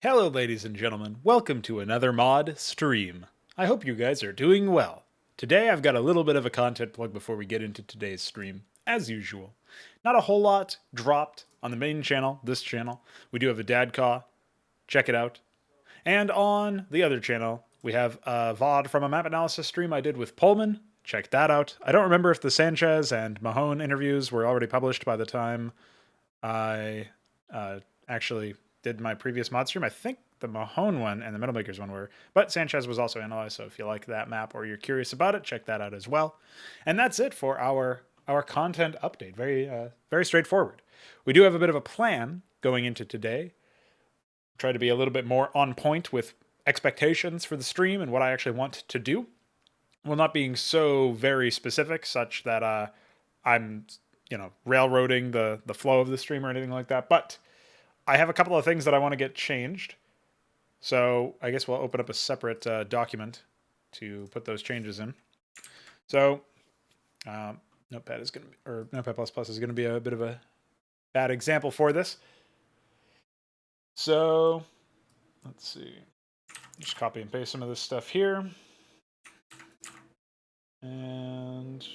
Hello ladies and gentlemen, welcome to another mod stream. I hope you guys are doing well. Today I've got a little bit of a content plug before we get into today's stream, as usual. Not a whole lot dropped on the main channel, this channel. We do have a dad caw, check it out. And on the other channel, we have a VOD from a map analysis stream I did with Pullman, check that out. I don't remember if the Sanchez and Mahone interviews were already published by the time I actually did my previous mod stream. I think the Mahone one and the Metalmakers one were, but Sanchez was also analyzed, so if you like that map or you're curious about it, check that out as well. And that's it for our content update. Very straightforward. We do have a bit of a plan going into today. Try to be a little bit more on point with expectations for the stream and what I actually want to do, while not being so very specific, such that I'm railroading the flow of the stream or anything like that. But I have a couple of things that I want to get changed. So I guess we'll open up a separate document to put those changes in. So Notepad is going to be, or Notepad++ is going to be a bit of a bad example for this. So let's see. Just copy and paste some of this stuff here. And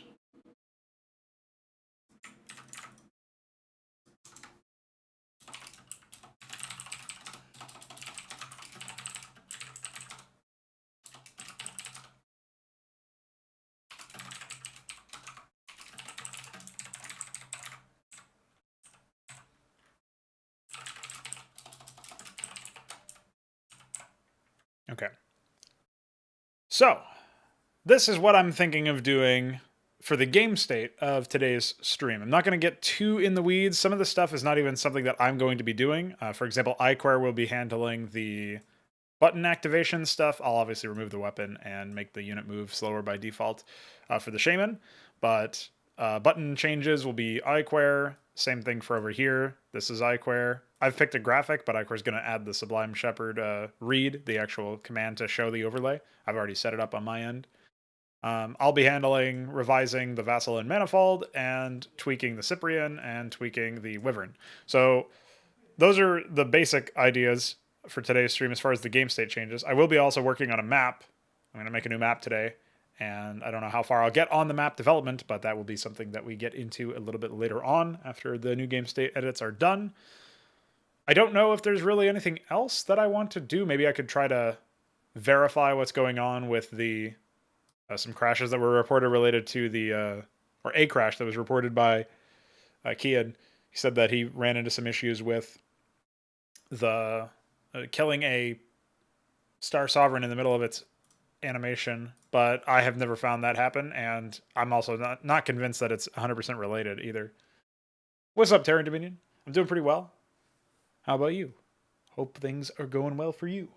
okay. So this is what I'm thinking of doing for the game state of today's stream. I'm not going to get too in the weeds. Some of the stuff is not even something that I'm going to be doing. For example, iQuare will be handling the button activation stuff. I'll obviously remove the weapon and make the unit move slower by default for the Shaman. But button changes will be iQuare. Same thing for over here. This is iQuare. I've picked a graphic, but iQuare is going to add the Sublime Shepherd read, the actual command to show the overlay. I've already set it up on my end. I'll be handling revising the Vassal and Manifold and tweaking the Cyprian and tweaking the Wyvern. So those are the basic ideas for today's stream as far as the game state changes. I will be also working on a map. I'm going to make a new map today, and I don't know how far I'll get on the map development, but that will be something that we get into a little bit later on after the new game state edits are done. I don't know if there's really anything else that I want to do. Maybe I could try to verify what's going on with the some crashes that were reported related to the or a crash that was reported by Kian. He said that he ran into some issues with the killing a Star Sovereign in the middle of its animation, but I have never found that happen, and I'm also not convinced that it's 100% related either. What's up, Terran Dominion? I'm doing pretty well. How about you? Hope things are going well for you.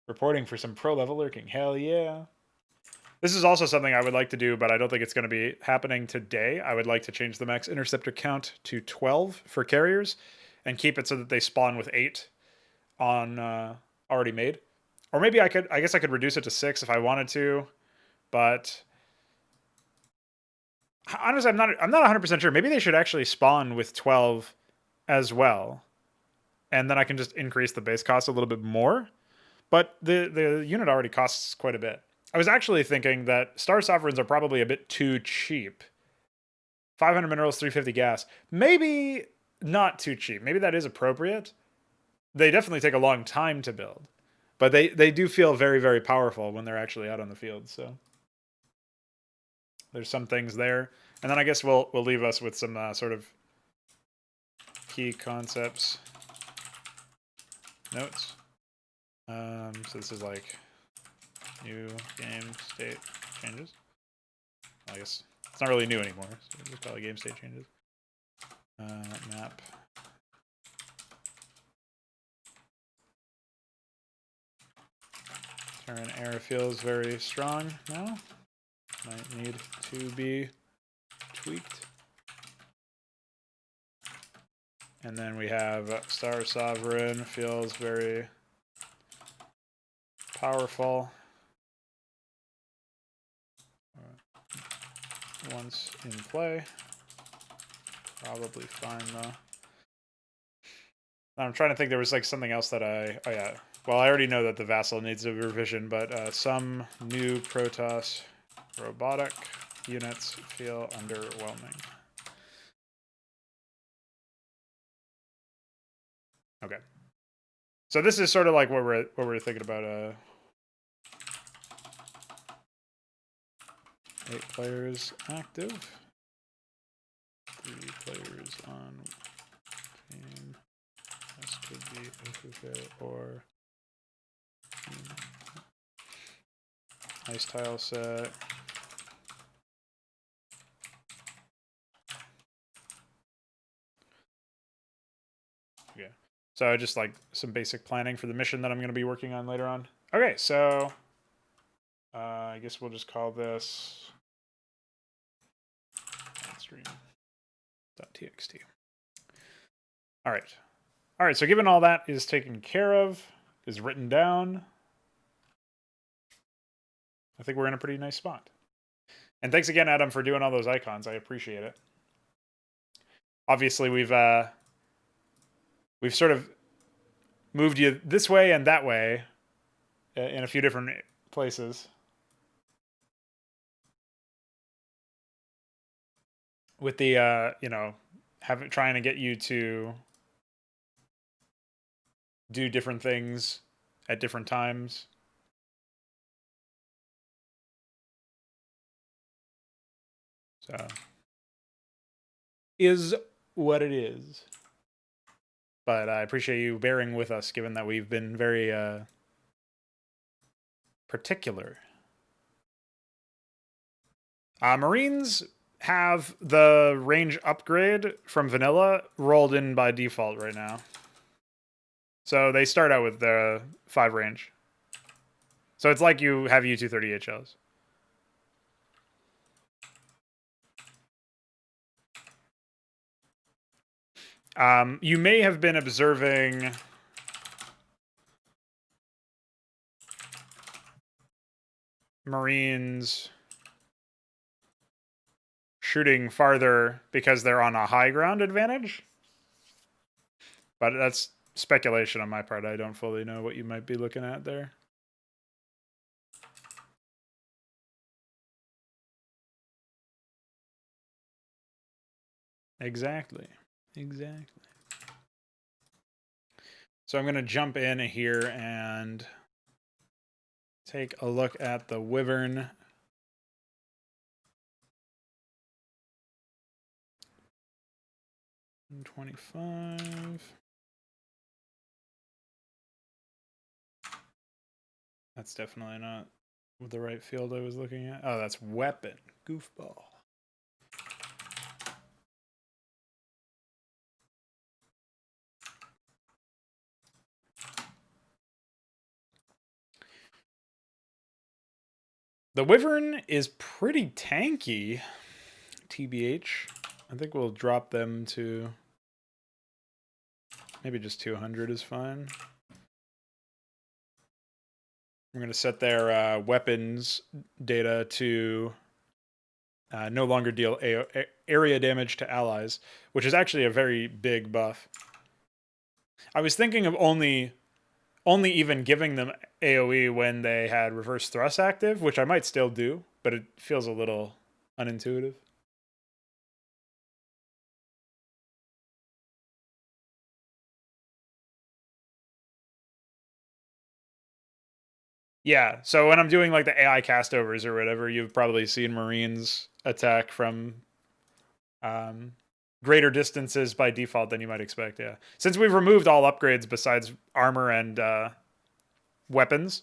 Reporting for some pro level lurking. Hell yeah. This is also something I would like to do, but I don't think it's going to be happening today. I would like to change the max interceptor count to 12 for carriers and keep it so that they spawn with 8 on already made. Or maybe I guess I could reduce it to 6 if I wanted to, but honestly, I'm not 100% sure. Maybe they should actually spawn with 12 as well, and then I can just increase the base cost a little bit more. But the unit already costs quite a bit. I was actually thinking that Star Sovereigns are probably a bit too cheap. 500 minerals, 350 gas. Maybe not too cheap. Maybe that is appropriate. They definitely take a long time to build, but they do feel very, very powerful when they're actually out on the field. So there's some things there. And then I guess we'll leave us with some sort of key concepts notes. So this is like new game state changes. I guess it's not really new anymore, so we'll just call it game state changes. Map. Current air feels very strong now. Might need to be tweaked. And then we have Star Sovereign feels very powerful. Once in play. Probably fine, though. I'm trying to think. There was like something else that oh yeah. Well, I already know that the Vassal needs a revision, but some new Protoss robotic units feel underwhelming. Okay. So this is sort of like what we're thinking about. 8 players active. 3 players on team. This could be Okuka or nice tile set. Okay. So just like some basic planning for the mission that I'm going to be working on later on. Okay, so I guess we'll just call this Modstream.txt. All right. All right, so given all that is taken care of, is written down, I think we're in a pretty nice spot. And thanks again, Adam, for doing all those icons. I appreciate it. Obviously, we've sort of moved you this way and that way in a few different places. With the, trying to get you to do different things at different times. So, is what it is. But I appreciate you bearing with us, given that we've been very particular. Marines have the range upgrade from vanilla rolled in by default right now. So they start out with the 5 range. So it's like you have U-238 shells. You may have been observing Marines shooting farther because they're on a high ground advantage. But that's speculation on my part. I don't fully know what you might be looking at there. Exactly. So I'm going to jump in here and take a look at the Wyvern. $25. That's definitely not the right field I was looking at. Oh, that's weapon. Goofball. The Wyvern is pretty tanky, TBH. I think we'll drop them to maybe just 200 is fine. I'm going to set their weapons data to no longer deal area damage to allies, which is actually a very big buff. I was thinking of only even giving them AoE when they had reverse thrust active, which I might still do, but it feels a little unintuitive. Yeah, so when I'm doing like the AI castovers or whatever, you've probably seen Marines attack from greater distances by default than you might expect, yeah. Since we've removed all upgrades besides armor and weapons,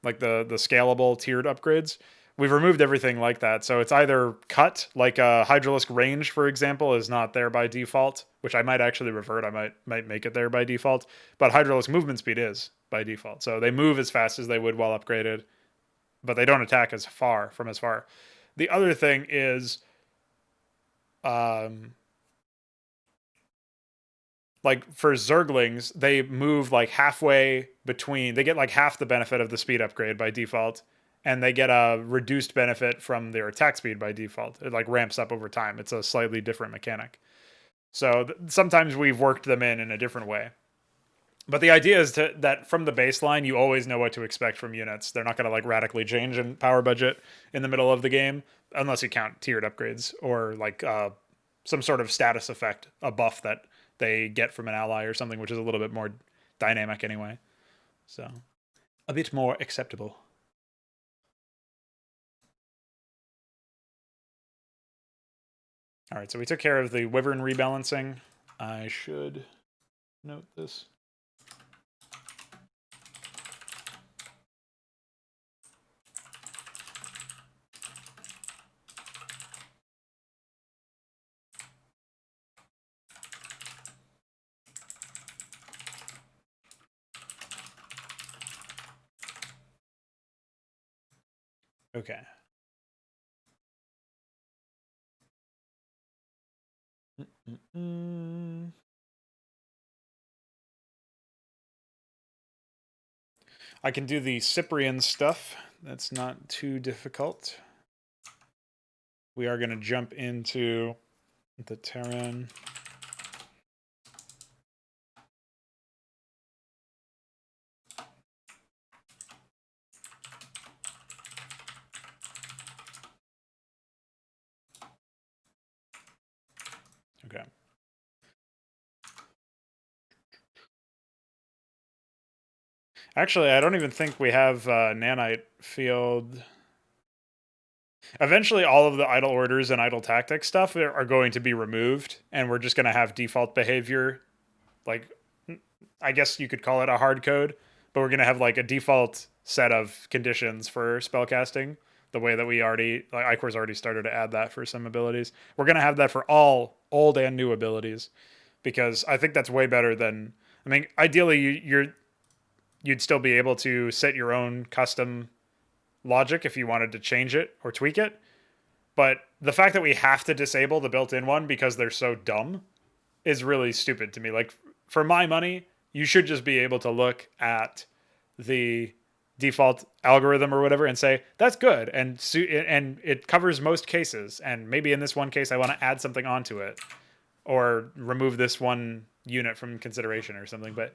like the scalable tiered upgrades, we've removed everything like that. So it's either cut, like a Hydralisk range, for example, is not there by default, which I might actually revert. I might make it there by default, but Hydralisk movement speed is by default. So they move as fast as they would while upgraded, but they don't attack as far. The other thing is, like for Zerglings, they move like halfway between. They get like half the benefit of the speed upgrade by default, and they get a reduced benefit from their attack speed by default. It like ramps up over time. It's a slightly different mechanic. So sometimes we've worked them in a different way. But the idea is that from the baseline, you always know what to expect from units. They're not going to like radically change in power budget in the middle of the game, unless you count tiered upgrades or like some sort of status effect, a buff that they get from an ally or something, which is a little bit more dynamic anyway. So a bit more acceptable. All right, so we took care of the Wyvern rebalancing. I should note this. Okay. I can do the Cyprian stuff. That's not too difficult. We are going to jump into the Terran. Okay. Actually, I don't even think we have nanite field. Eventually, all of the idle orders and idle tactic stuff are going to be removed, and we're just going to have default behavior. Like, I guess you could call it a hard code, but we're going to have like a default set of conditions for spellcasting. The way that we already, like, Icor's already started to add that for some abilities. We're going to have that for all old and new abilities, because I think that's way better than. I mean, ideally, you'd still be able to set your own custom logic if you wanted to change it or tweak it. But the fact that we have to disable the built-in one because they're so dumb is really stupid to me. Like, for my money, you should just be able to look at the default algorithm or whatever and say that's good, and it covers most cases, and maybe in this one case I want to add something onto it or remove this one unit from consideration or something. But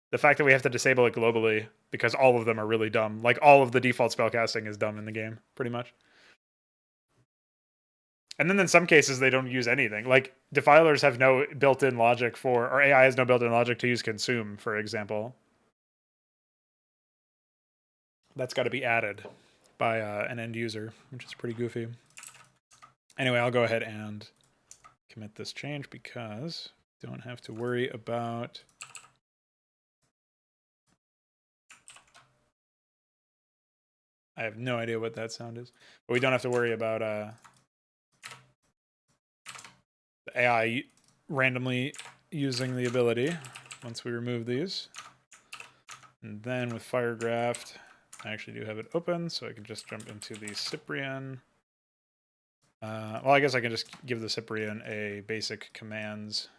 the fact that we have to disable it globally because all of them are really dumb, like all of the default spellcasting is dumb in the game pretty much. And then in some cases they don't use anything. Like defilers have no built-in logic for, or AI has no built-in logic to use consume, for example. That's got to be added by an end user, which is pretty goofy. Anyway, I'll go ahead and commit this change because I don't have to worry about. I have no idea what that sound is, but we don't have to worry about the AI randomly using the ability once we remove these. And then with Firegraft, I actually do have it open, so I can just jump into the Cyprian. Well, I guess I can just give the Cyprian a basic commands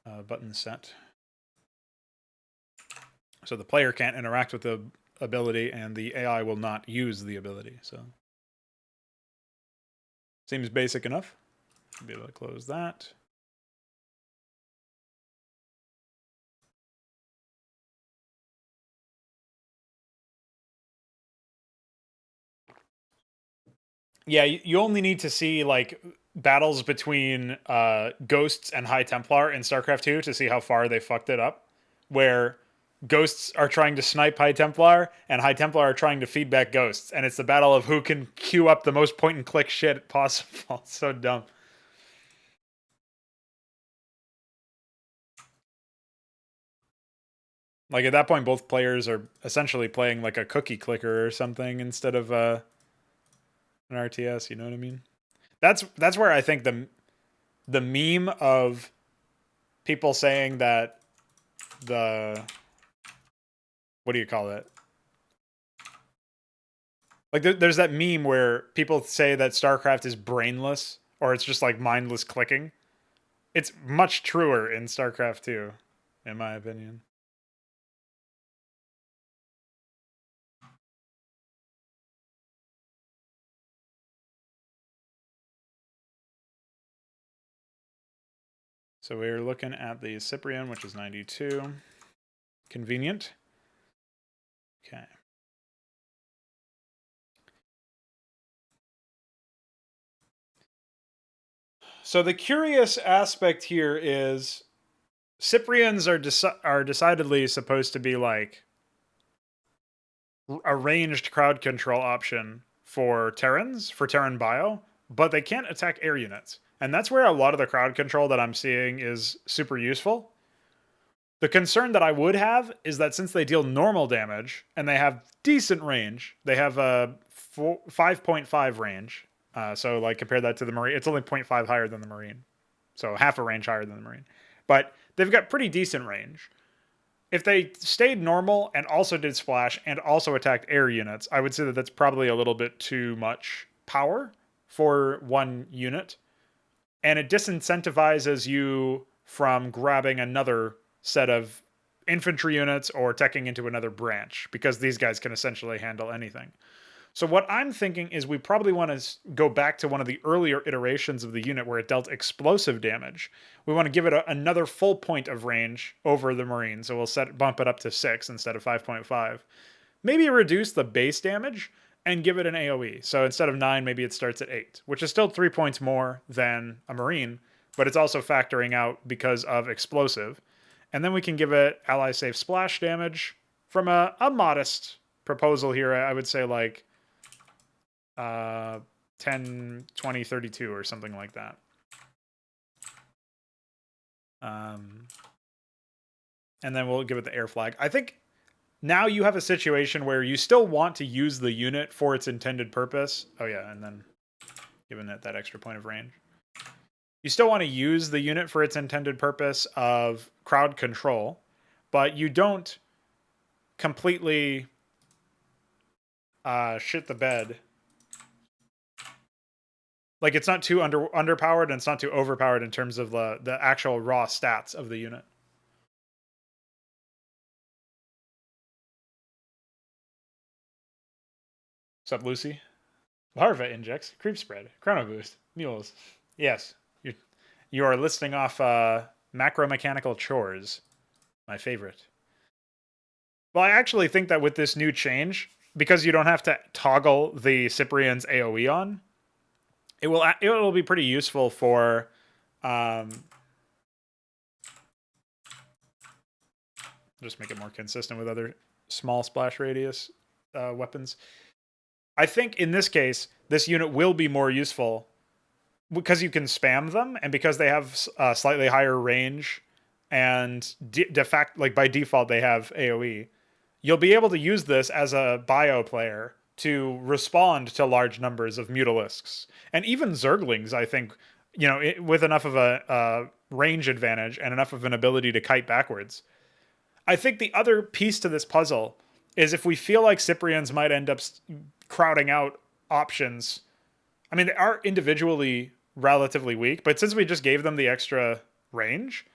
button set. So the player can't interact with the ability, and the AI will not use the ability. So seems basic enough. Should be able to close that. Yeah, you only need to see like battles between Ghosts and High Templar in StarCraft 2 to see how far they fucked it up. Where Ghosts are trying to snipe High Templar, and High Templar are trying to feedback Ghosts, and it's the battle of who can queue up the most point and click shit possible. It's so dumb. Like at that point, both players are essentially playing like a cookie clicker or something instead of an RTS. You know what I mean? That's where I think the meme of people saying that the what do you call it? Like there's that meme where people say that StarCraft is brainless or it's just like mindless clicking. It's much truer in StarCraft 2, in my opinion. So we're looking at the Cyprian, which is 92. Convenient. Okay. So the curious aspect here is Cyprians are decidedly supposed to be like a ranged crowd control option for Terrans, for Terran bio, but they can't attack air units. And that's where a lot of the crowd control that I'm seeing is super useful. The concern that I would have is that since they deal normal damage and they have decent range, they have a 5.5 range. So like compare that to the Marine, it's only 0.5 higher than the Marine. So half a range higher than the Marine. But they've got pretty decent range. If they stayed normal and also did splash and also attacked air units, I would say that that's probably a little bit too much power for one unit. And it disincentivizes you from grabbing another set of infantry units or teching into another branch because these guys can essentially handle anything. So what I'm thinking is we probably want to go back to one of the earlier iterations of the unit where it dealt explosive damage. We want to give it another full point of range over the Marine. So we'll bump it up to 6 instead of 5.5. Maybe reduce the base damage and give it an AoE. So instead of 9, maybe it starts at 8, which is still 3 points more than a Marine, but it's also factoring out because of explosive. And then we can give it ally safe splash damage from a modest proposal here. I would say like 10, 20, 32 or something like that. And then we'll give it the air flag. I think now you have a situation where you still want to use the unit for its intended purpose. Oh yeah, and then giving it that extra point of range. You still want to use the unit for its intended purpose of crowd control, but you don't completely shit the bed. Like it's not too underpowered and it's not too overpowered in terms of the actual raw stats of the unit. What's up, Lucy? Larva injects, creep spread, chrono boost, mules. Yes, you are listing off macro mechanical chores. My favorite. Well, I actually think that with this new change, because you don't have to toggle the Cyprian's AoE on, it will be pretty useful for just make it more consistent with other small splash radius weapons. I think in this case, this unit will be more useful because you can spam them and because they have slightly higher range and by default they have AoE. You'll be able to use this as a bio player to respond to large numbers of mutalisks and even zerglings. I think with enough of a range advantage and enough of an ability to kite backwards. I think the other piece to this puzzle is if we feel like Cyprians might end up crowding out options. I mean, they are individually relatively weak, but since we just gave them the extra range,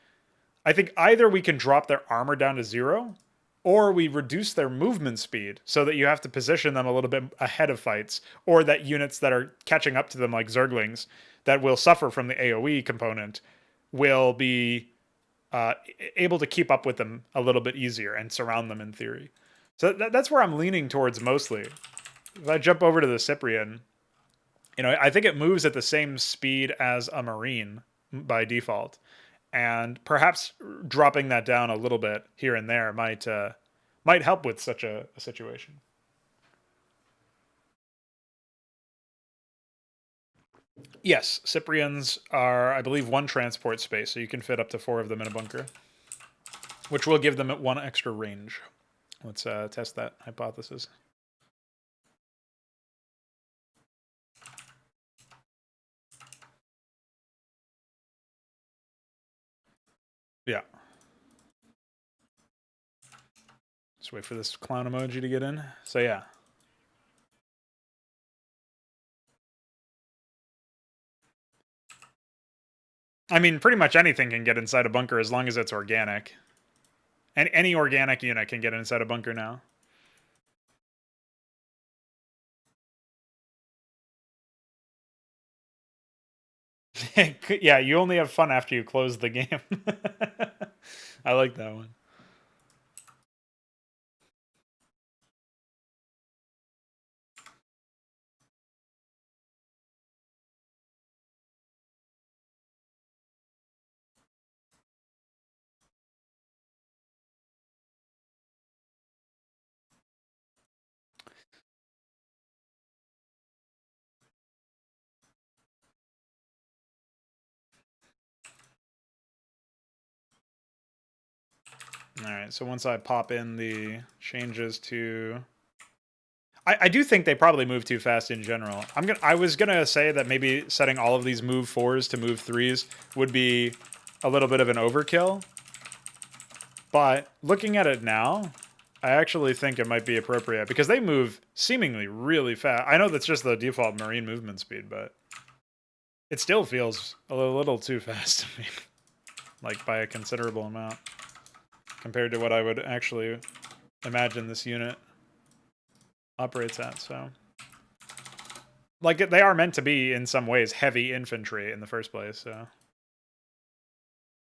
I think either we can drop their armor down to 0, or we reduce their movement speed so that you have to position them a little bit ahead of fights, or that units that are catching up to them, like Zerglings, that will suffer from the AoE component, will be able to keep up with them a little bit easier and surround them in theory. So that's where I'm leaning towards mostly. If I jump over to the Cyprian, I think it moves at the same speed as a Marine by default. And perhaps dropping that down a little bit here and there might help with such a situation. Yes, Cyprians are, I believe, 1 transport space, so you can fit up to 4 of them in a bunker, which will give them 1 extra range. Let's test that hypothesis. Yeah. Just wait for this clown emoji to get in. So yeah. I mean, pretty much anything can get inside a bunker as long as it's organic. And any organic unit can get inside a bunker now. Yeah, you only have fun after you close the game. I like that one. All right, so once I pop in the changes to, I do think they probably move too fast in general. I was gonna say that maybe setting all of these move 4s to move 3s would be a little bit of an overkill. But looking at it now, I actually think it might be appropriate because they move seemingly really fast. I know that's just the default Marine movement speed, but it still feels a little too fast to me, like by a considerable amount compared to what I would actually imagine this unit operates at. So, like, they are meant to be in some ways heavy infantry in the first place. So,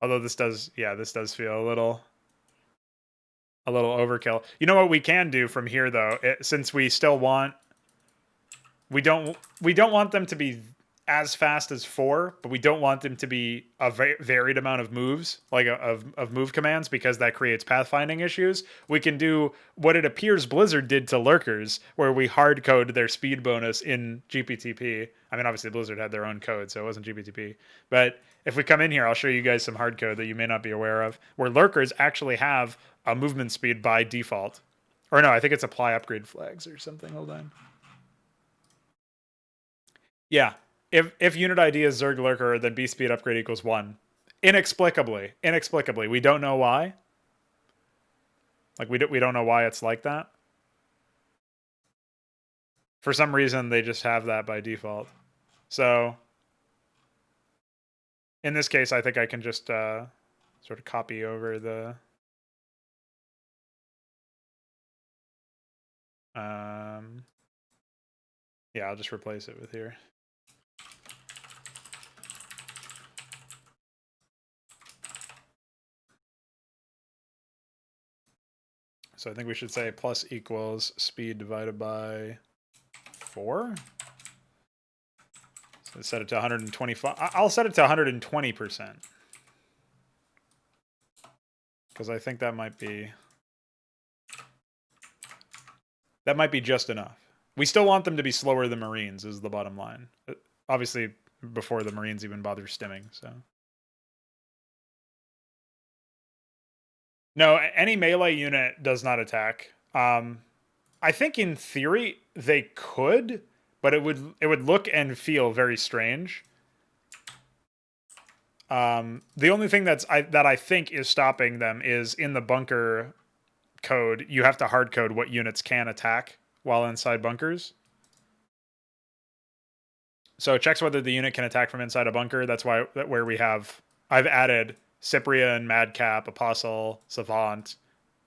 although this does, yeah, this does feel a little overkill. You know what we can do from here though, since we still want, we don't want them to be as fast as 4, but we don't want them to be a varied amount of moves, like of move commands, because that creates pathfinding issues. We can do what it appears Blizzard did to lurkers, where we hard code their speed bonus in GPTP. I mean, obviously Blizzard had their own code, so it wasn't GPTP. But if we come in here, I'll show you guys some hard code that you may not be aware of, where lurkers actually have a movement speed by default. Or no, I think it's apply upgrade flags or something. Hold on. Yeah. If unit ID is Zerg Lurker, then B speed upgrade equals 1. Inexplicably. Inexplicably. We don't know why. Like, we don't know why it's like that. For some reason, they just have that by default. So, in this case, I think I can just sort of copy over the... yeah, I'll just replace it with here. So I think we should say plus equals speed divided by 4. So set it to 125. I'll set it to 120%. Because I think that might be just enough. We still want them to be slower than Marines is the bottom line. Obviously, before the Marines even bother stimming, so. No, any melee unit does not attack. I think in theory they could, but it would look and feel very strange. The only thing that I think is stopping them is in the bunker code. You have to hard code what units can attack while inside bunkers. So it checks whether the unit can attack from inside a bunker. That's where we have, I've added Cyprian, Madcap, Apostle, Savant,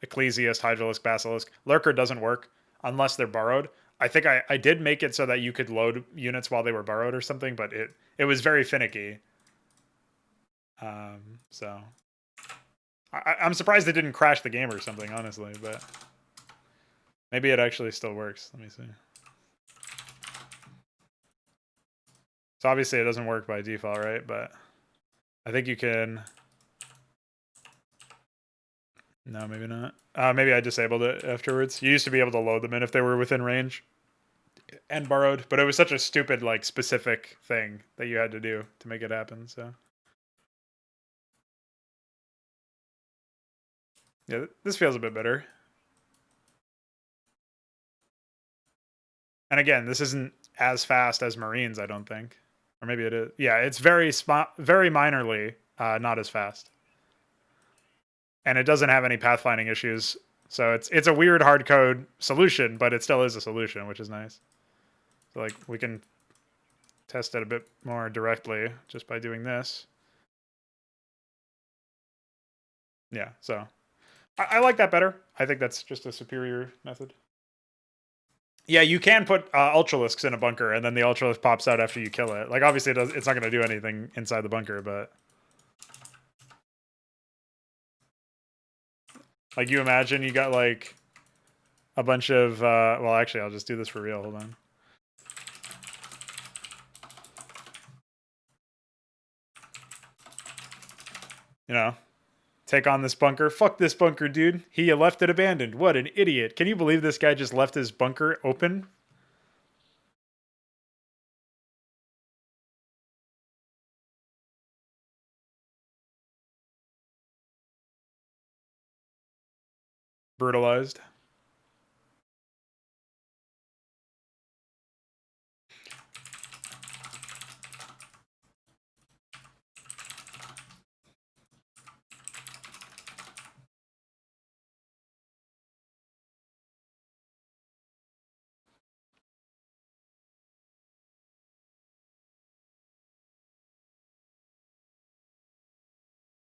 Ecclesiast, Hydralisk, Basilisk. Lurker doesn't work unless they're borrowed. I think I did make it so that you could load units while they were borrowed or something, but it was very finicky. So I'm surprised it didn't crash the game or something, honestly, but maybe it actually still works. Let me see. So obviously it doesn't work by default, right? But I think you can... No, maybe not. Maybe I disabled it afterwards. You used to be able to load them in if they were within range and borrowed, but it was such a stupid, like, specific thing that you had to do to make it happen, so... Yeah, this feels a bit better. And again, this isn't as fast as Marines, I don't think. Or maybe it is. Yeah, it's very minorly not as fast. And it doesn't have any pathfinding issues. So it's a weird hard code solution, but it still is a solution, which is nice. So like we can test it a bit more directly just by doing this. Yeah, so I like that better. I think that's just a superior method. Yeah, you can put ultralisks in a bunker, and then the ultralisk pops out after you kill it. Like, obviously, it's not going to do anything inside the bunker, but... Like, you imagine you got, like, a bunch of... well, actually, I'll just do this for real. Hold on. You know? Take on this bunker. Fuck this bunker, dude. He left it abandoned. What an idiot. Can you believe this guy just left his bunker open? Brutalized.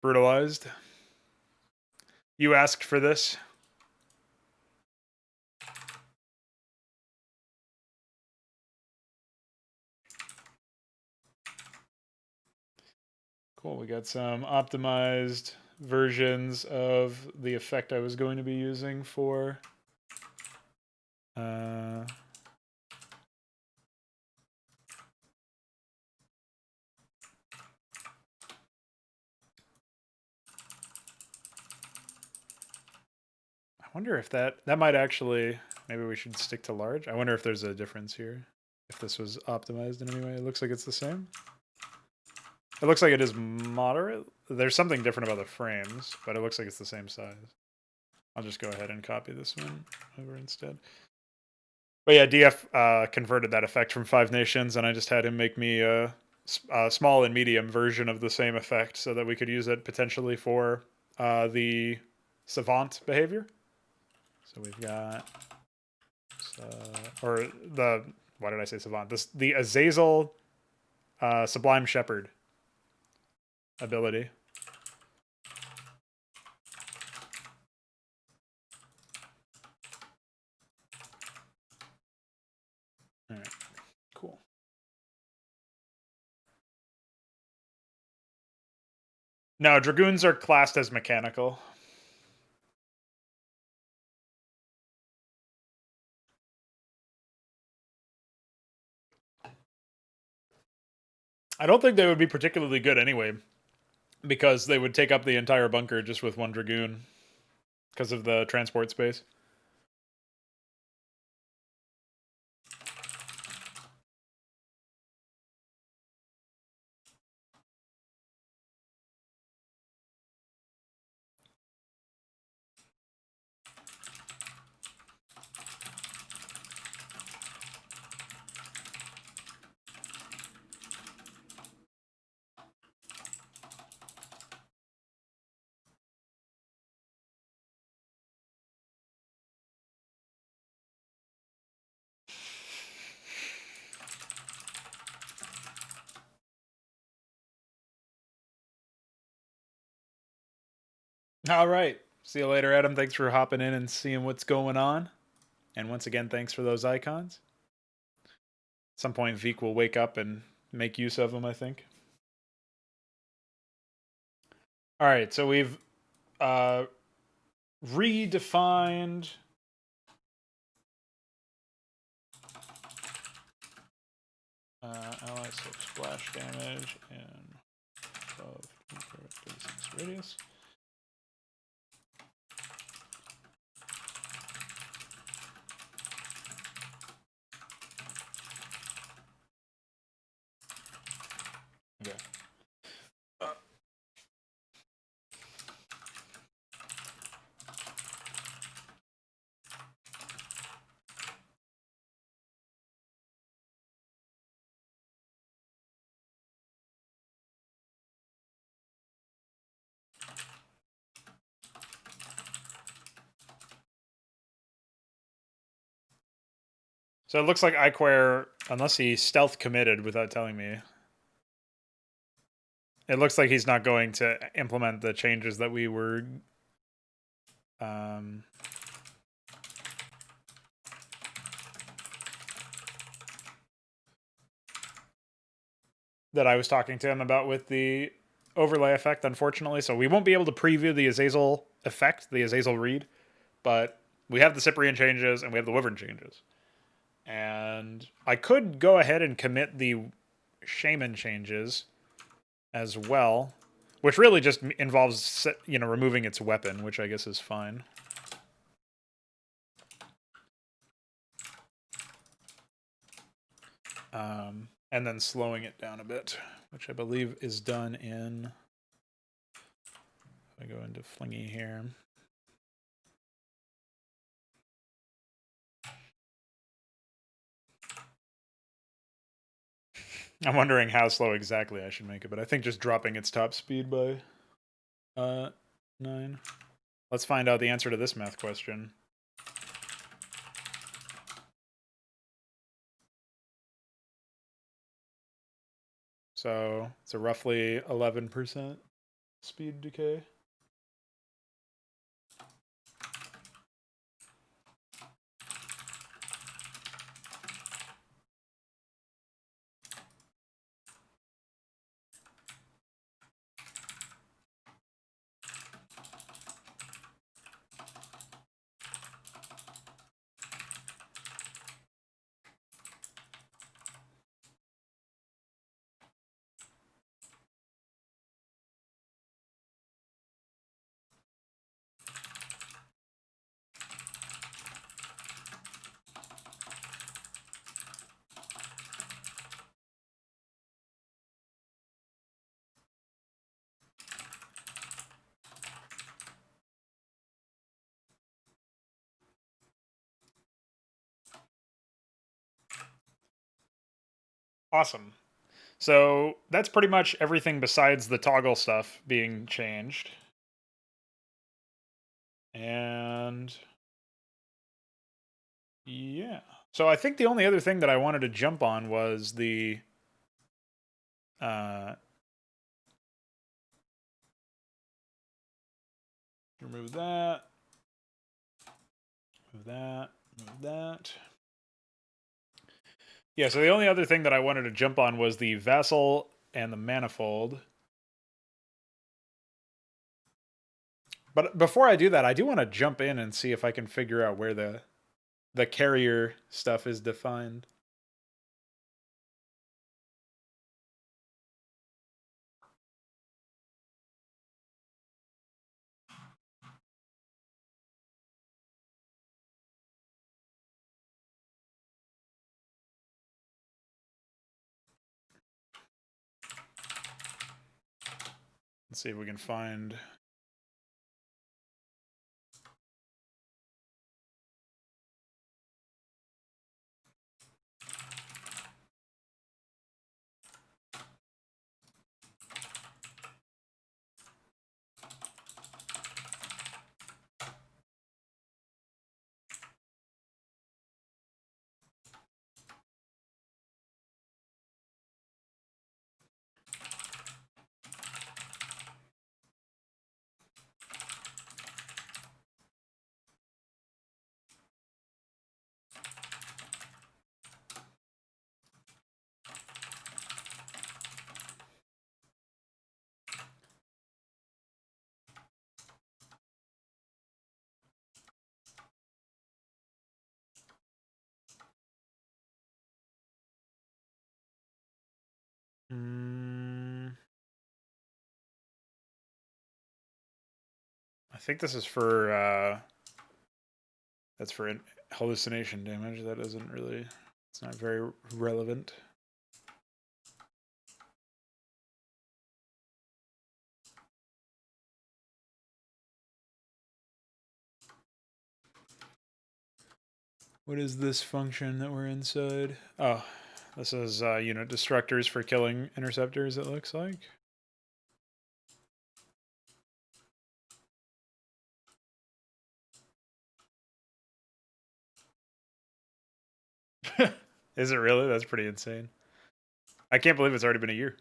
Brutalized. You asked for this. Cool, we got some optimized versions of the effect I was going to be using for I wonder if that might actually, maybe we should stick to large. I wonder if there's a difference here. If this was optimized in any way. It looks like it's the same. It looks like it is moderate. There's something different about the frames, but it looks like it's the same size. I'll just go ahead and copy this one over instead. But yeah, DF converted that effect from Five Nations, and I just had him make me a small and medium version of the same effect so that we could use it potentially for the Savant behavior. So we've got, or the, why did I say Savant? The Azazel Sublime Shepherd ability. All right, cool. No, Dragoons are classed as mechanical. I don't think they would be particularly good anyway, because they would take up the entire bunker just with one Dragoon because of the transport space. All right. See you later, Adam. Thanks for hopping in and seeing what's going on. And once again, thanks for those icons. At some point, Veek will wake up and make use of them, I think. All right, so we've redefined ally splash damage and above 36 radius. Okay. So it looks like Iquare, unless he stealth committed without telling me, it looks like he's not going to implement the changes that we were that I was talking to him about with the overlay effect, unfortunately. So we won't be able to preview the Azazel effect, the Azazel read, but we have the Cyprian changes and we have the Wyvern changes. And I could go ahead and commit the Shaman changes as well, which really just involves, you know, removing its weapon, which I guess is fine. And then slowing it down a bit, which I believe is done in... I go into Flingy here. I'm wondering how slow exactly I should make it, but I think just dropping its top speed by 9. Let's find out the answer to this math question. So it's a roughly 11% speed decay. Awesome. So that's pretty much everything besides the toggle stuff being changed. And yeah. So I think the only other thing that I wanted to jump on was the remove that. Move that. Move that. Yeah, so the only other thing that I wanted to jump on was the Vassal and the Manifold. But before I do that, I do want to jump in and see if I can figure out where the carrier stuff is defined. Let's see if we can find... I think this is for... that's for hallucination damage. That isn't really... It's not very relevant. What is this function that we're inside? Oh, this is unit destructors for killing interceptors, it looks like. Is it really? That's pretty insane. I can't believe it's already been a year.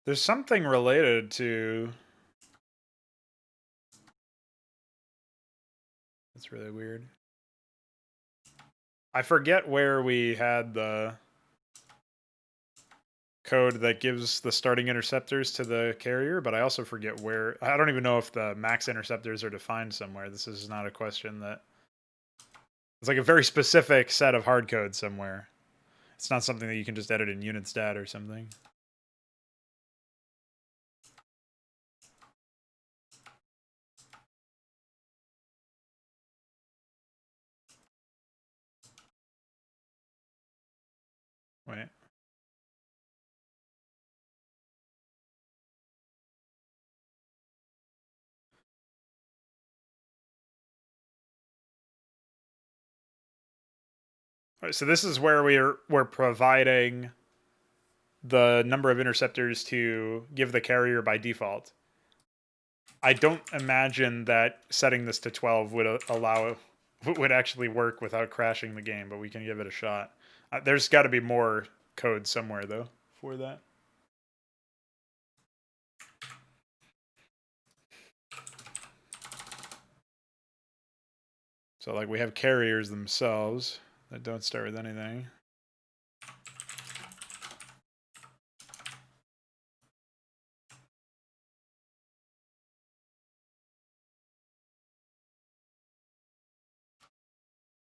There's something related to... That's really weird. I forget where we had the code that gives the starting interceptors to the carrier, but I also forget where. I don't even know if the max interceptors are defined somewhere. This is not a question that... It's like a very specific set of hard code somewhere. It's not something that you can just edit in unitstat or something. Wait. All right, so this is where we're providing the number of interceptors to give the carrier by default. I don't imagine that setting this to 12 would actually work without crashing the game, but we can give it a shot. There's got to be more code somewhere though for that. So like we have carriers themselves that don't start with anything.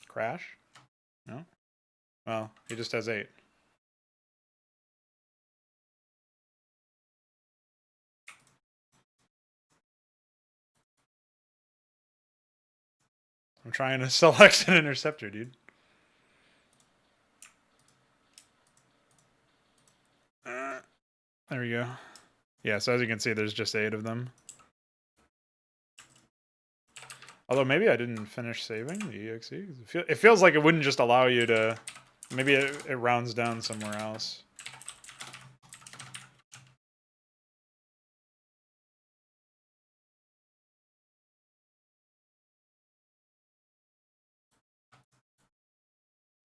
Crash? No? Well, he just has 8. I'm trying to select an interceptor, dude. There we go. Yeah, so as you can see, there's just 8 of them. Although maybe I didn't finish saving the exe. It feels like it wouldn't just allow you to... Maybe it rounds down somewhere else.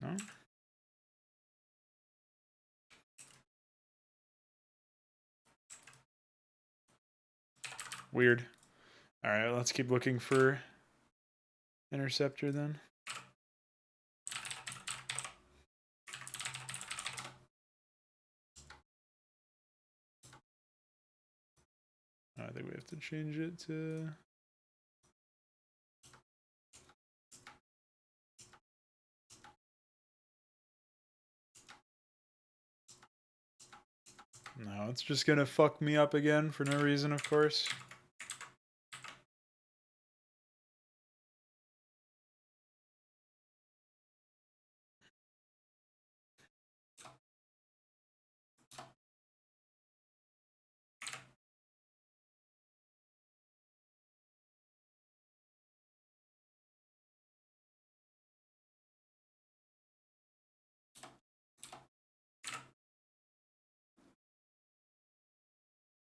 No? Weird. Alright, let's keep looking for interceptor then. I think we have to change it to... No, it's just gonna fuck me up again for no reason, of course.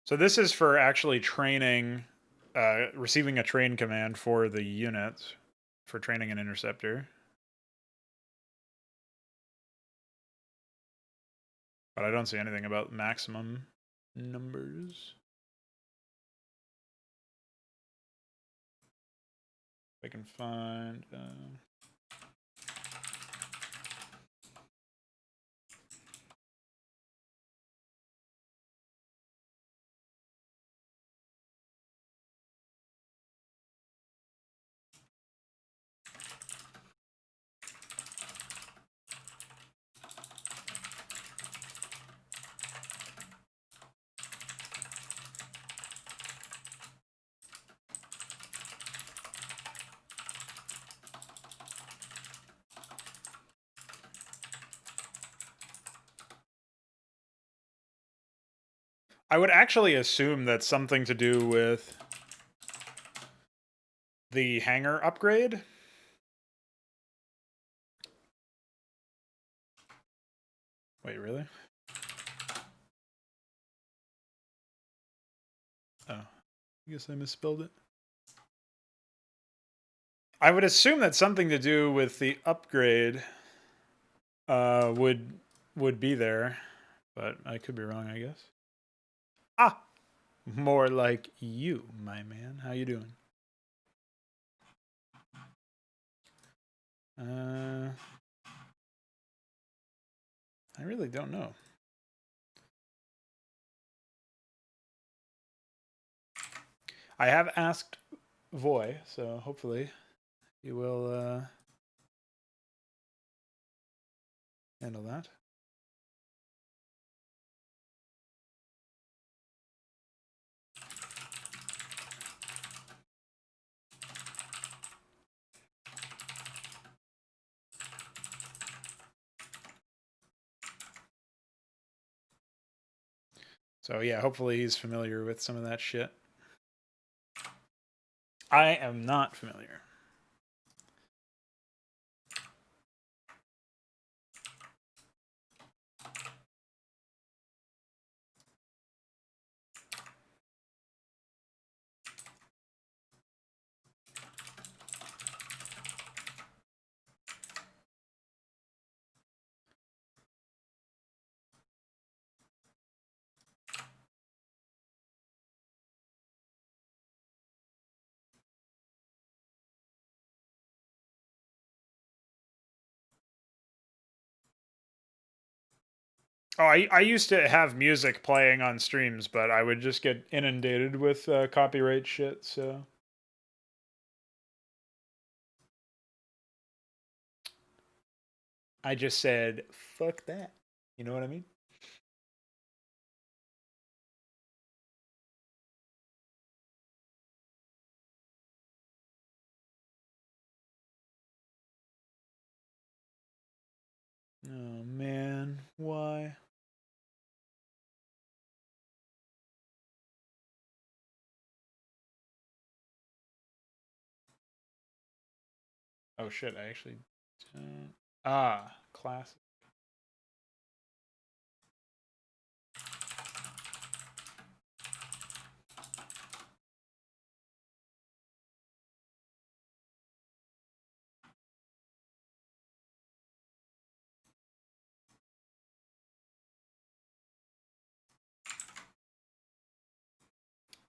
So this is for actually training, receiving a train command for the unit for training an interceptor. But I don't see anything about maximum numbers. If I can find... I would actually assume that's something to do with the hangar upgrade. Wait, really? Oh, I guess I misspelled it. I would assume that's something to do with the upgrade would be there, but I could be wrong, I guess. Ah, more like you, my man. How you doing? I really don't know. I have asked Voy, so hopefully he will handle that. So yeah, hopefully he's familiar with some of that shit. I am not familiar. Oh, I used to have music playing on streams, but I would just get inundated with copyright shit, so. I just said, fuck that. You know what I mean? Oh, man. Why? Oh, shit. I actually don't. Ah, classic.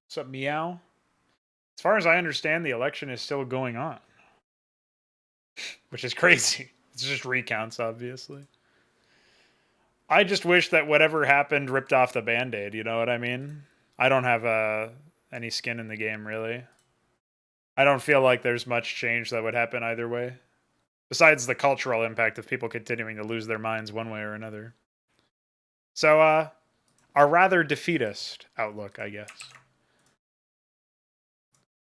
What's up, Meow? As far as I understand, the election is still going on, which is crazy. It's just recounts, obviously. I just wish that whatever happened ripped off the band-aid, you know what I mean? I don't have any skin in the game, really. I don't feel like there's much change that would happen either way. Besides the cultural impact of people continuing to lose their minds one way or another. So, a rather defeatist outlook, I guess.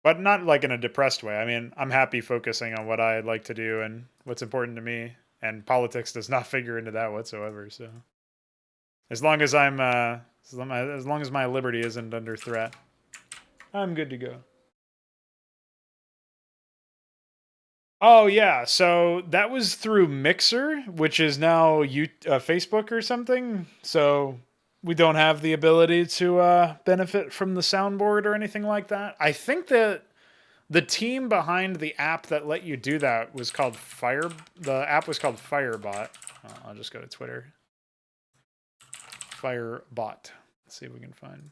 But not like in a depressed way. I mean, I'm happy focusing on what I'd like to do and what's important to me, and politics does not figure into that whatsoever. So, as long as I'm, as long as my liberty isn't under threat, I'm good to go. Oh yeah, so that was through Mixer, which is now Facebook or something. So we don't have the ability to benefit from the soundboard or anything like that. I think that the team behind the app that let you do that was called Fire. The app was called Firebot. I'll just go to Twitter. Firebot. Let's see if we can find.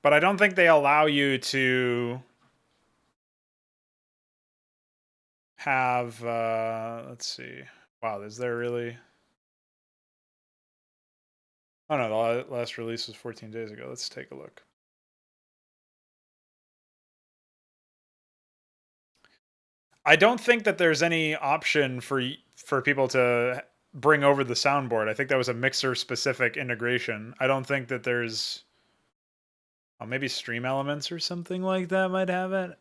But I don't think they allow you to have. Let's see. Wow, is there really? Oh no, the last release was 14 days ago. Let's take a look. I don't think that there's any option for people to bring over the soundboard. I think that was a Mixer specific integration. I don't think that there's maybe Stream Elements or something like that might have it.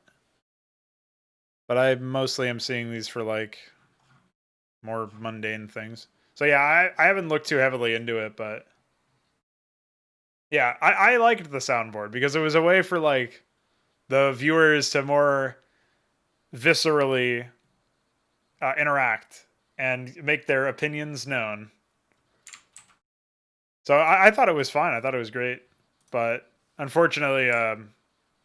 But I mostly am seeing these for like more mundane things. So yeah, I haven't looked too heavily into it, but yeah, I liked the soundboard because it was a way for like the viewers to more viscerally interact and make their opinions known. So I thought it was fine. I thought it was great, but unfortunately,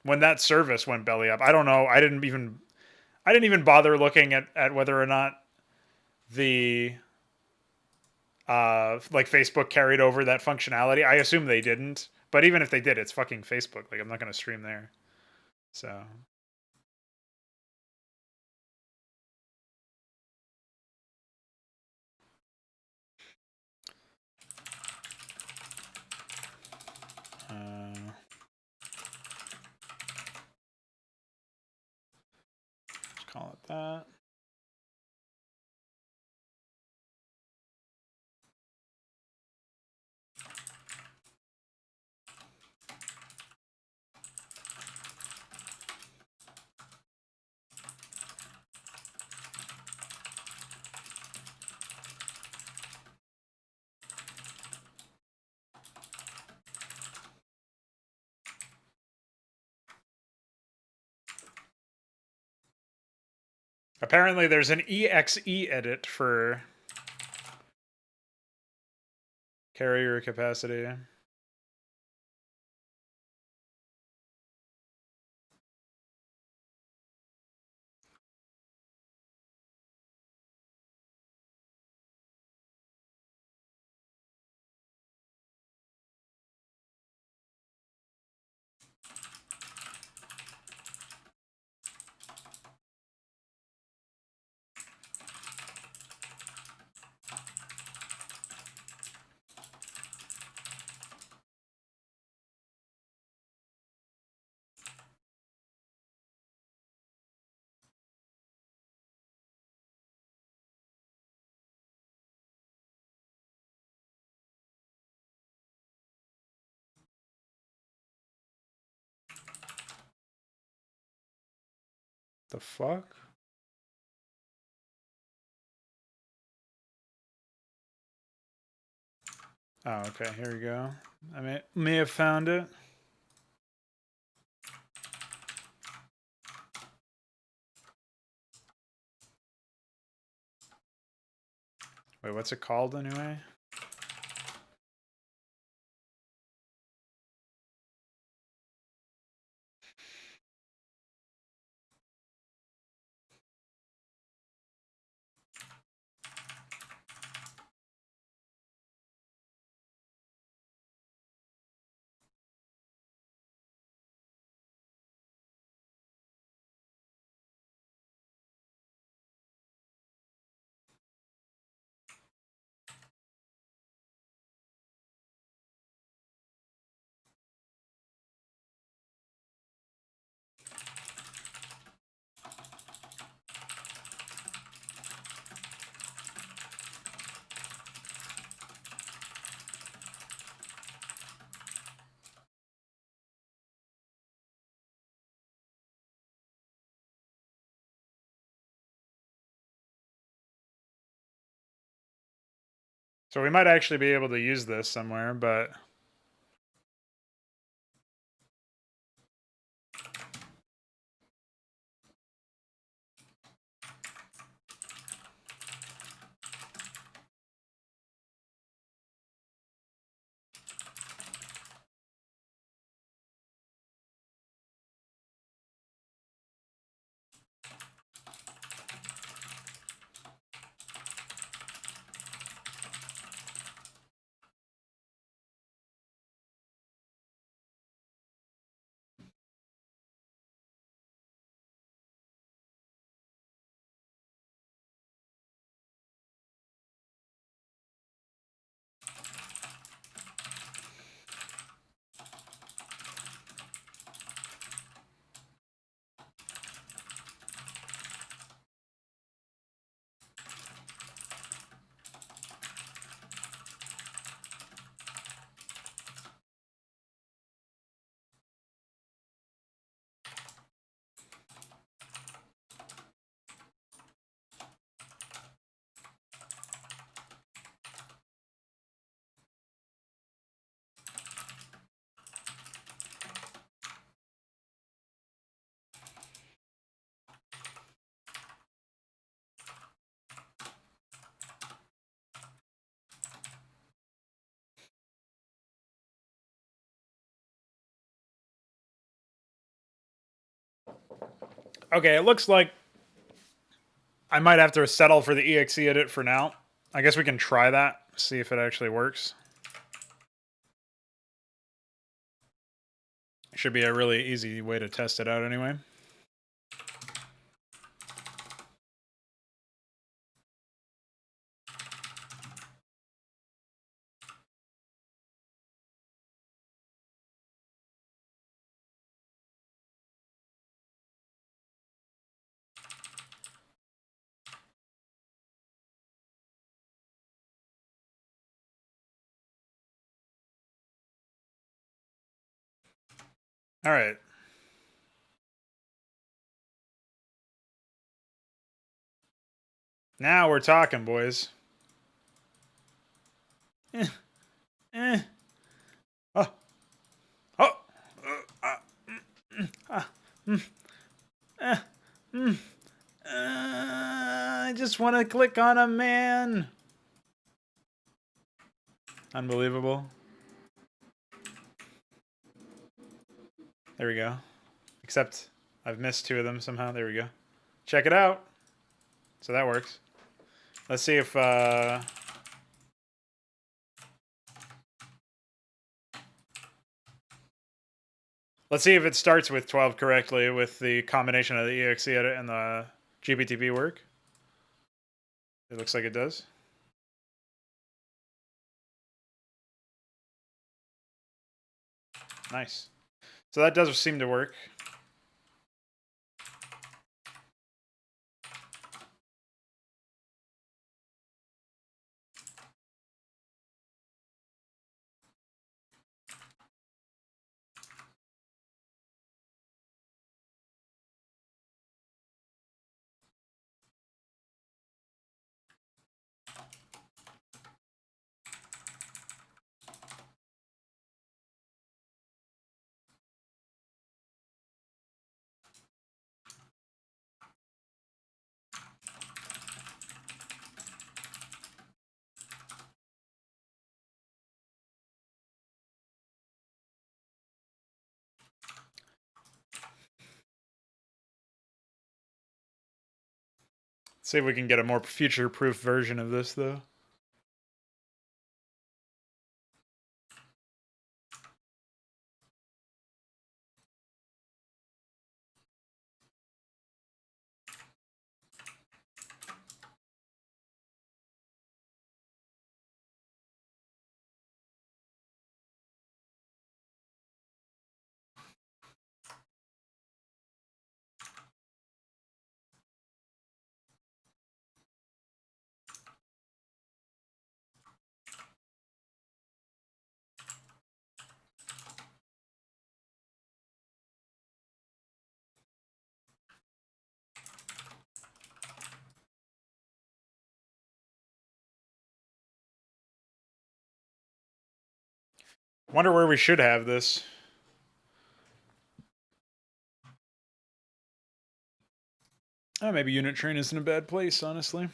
when that service went belly up, I don't know. I didn't even bother looking at whether or not the like Facebook carried over that functionality. I assume they didn't, but even if they did, it's fucking Facebook. Like I'm not going to stream there. So let's call it that. Apparently, there's an exe edit for carrier capacity. The fuck? Oh, okay. Here we go. I may have found it. Wait, what's it called anyway? So we might actually be able to use this somewhere, but Okay, it looks like I might have to settle for the exe edit for now. I guess we can try that, see if it actually works. Should be a really easy way to test it out anyway. All right. Now we're talking, boys. Eh, eh. Oh, oh. I just want to click on a man. Unbelievable. There we go. Except I've missed 2 of them somehow. There we go. Check it out. So that works. Let's see if... Let's see if it starts with 12 correctly with the combination of the exe edit and the GPTP work. It looks like it does. Nice. So that does seem to work. See if we can get a more future-proof version of this, though. Wonder where we should have this. Oh, maybe unit train isn't a bad place, honestly.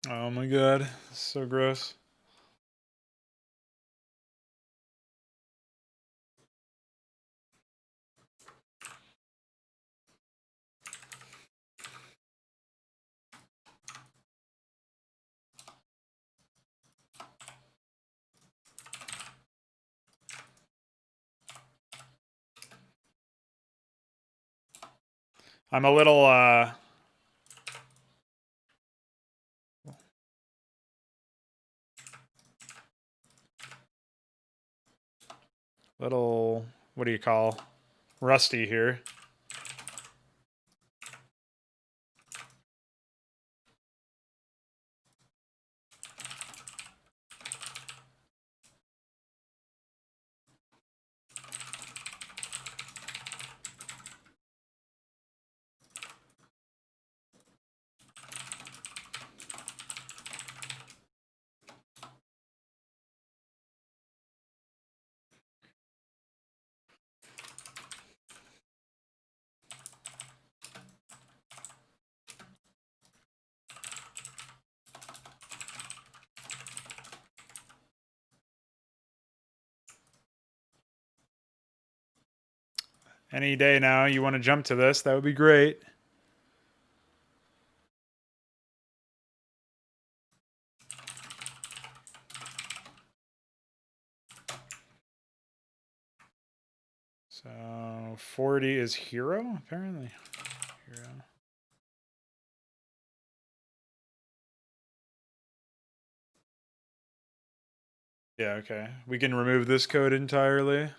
Oh my god, so gross. I'm a little, what do you call, rusty here. Any day now you want to jump to this, that would be great. So 40 is hero, apparently. Hero. Yeah, okay. We can remove this code entirely.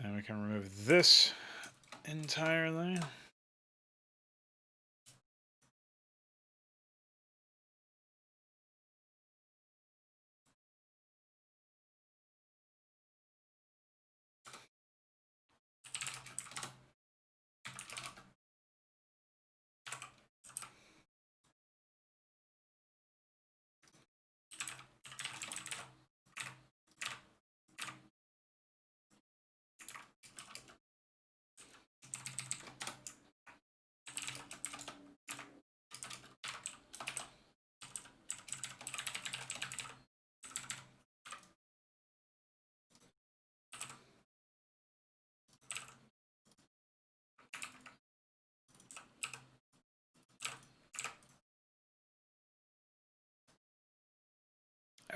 And we can remove this entirely.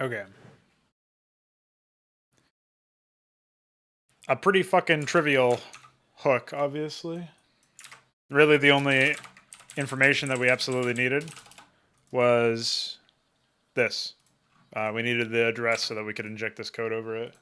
Okay. A pretty fucking trivial hook, obviously. Really, the only information that we absolutely needed was this. We needed the address so that we could inject this code over it.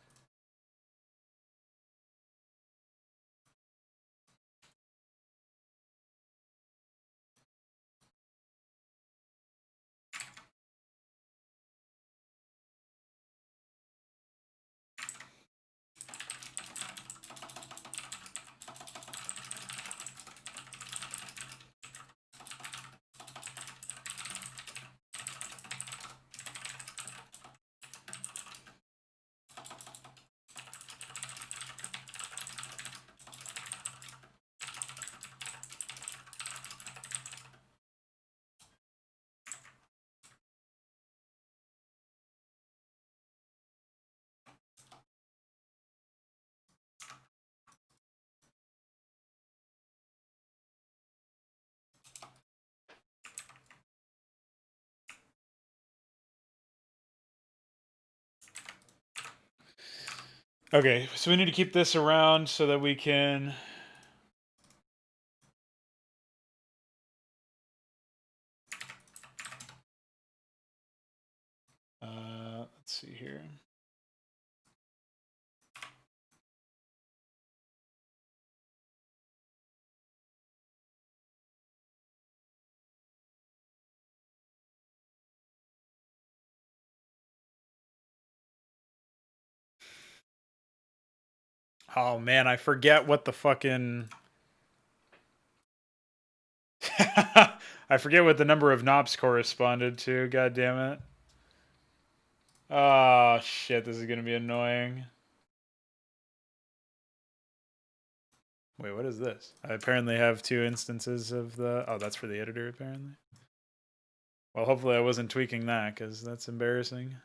Okay, so we need to keep this around so that we can... let's see here. Oh man, I forget what the fucking... I forget what the number of knobs corresponded to, god damn it. Oh shit, this is gonna be annoying. Wait, what is this? I apparently have 2 instances of the... Oh, that's for the editor, apparently. Well, hopefully I wasn't tweaking that, because that's embarrassing.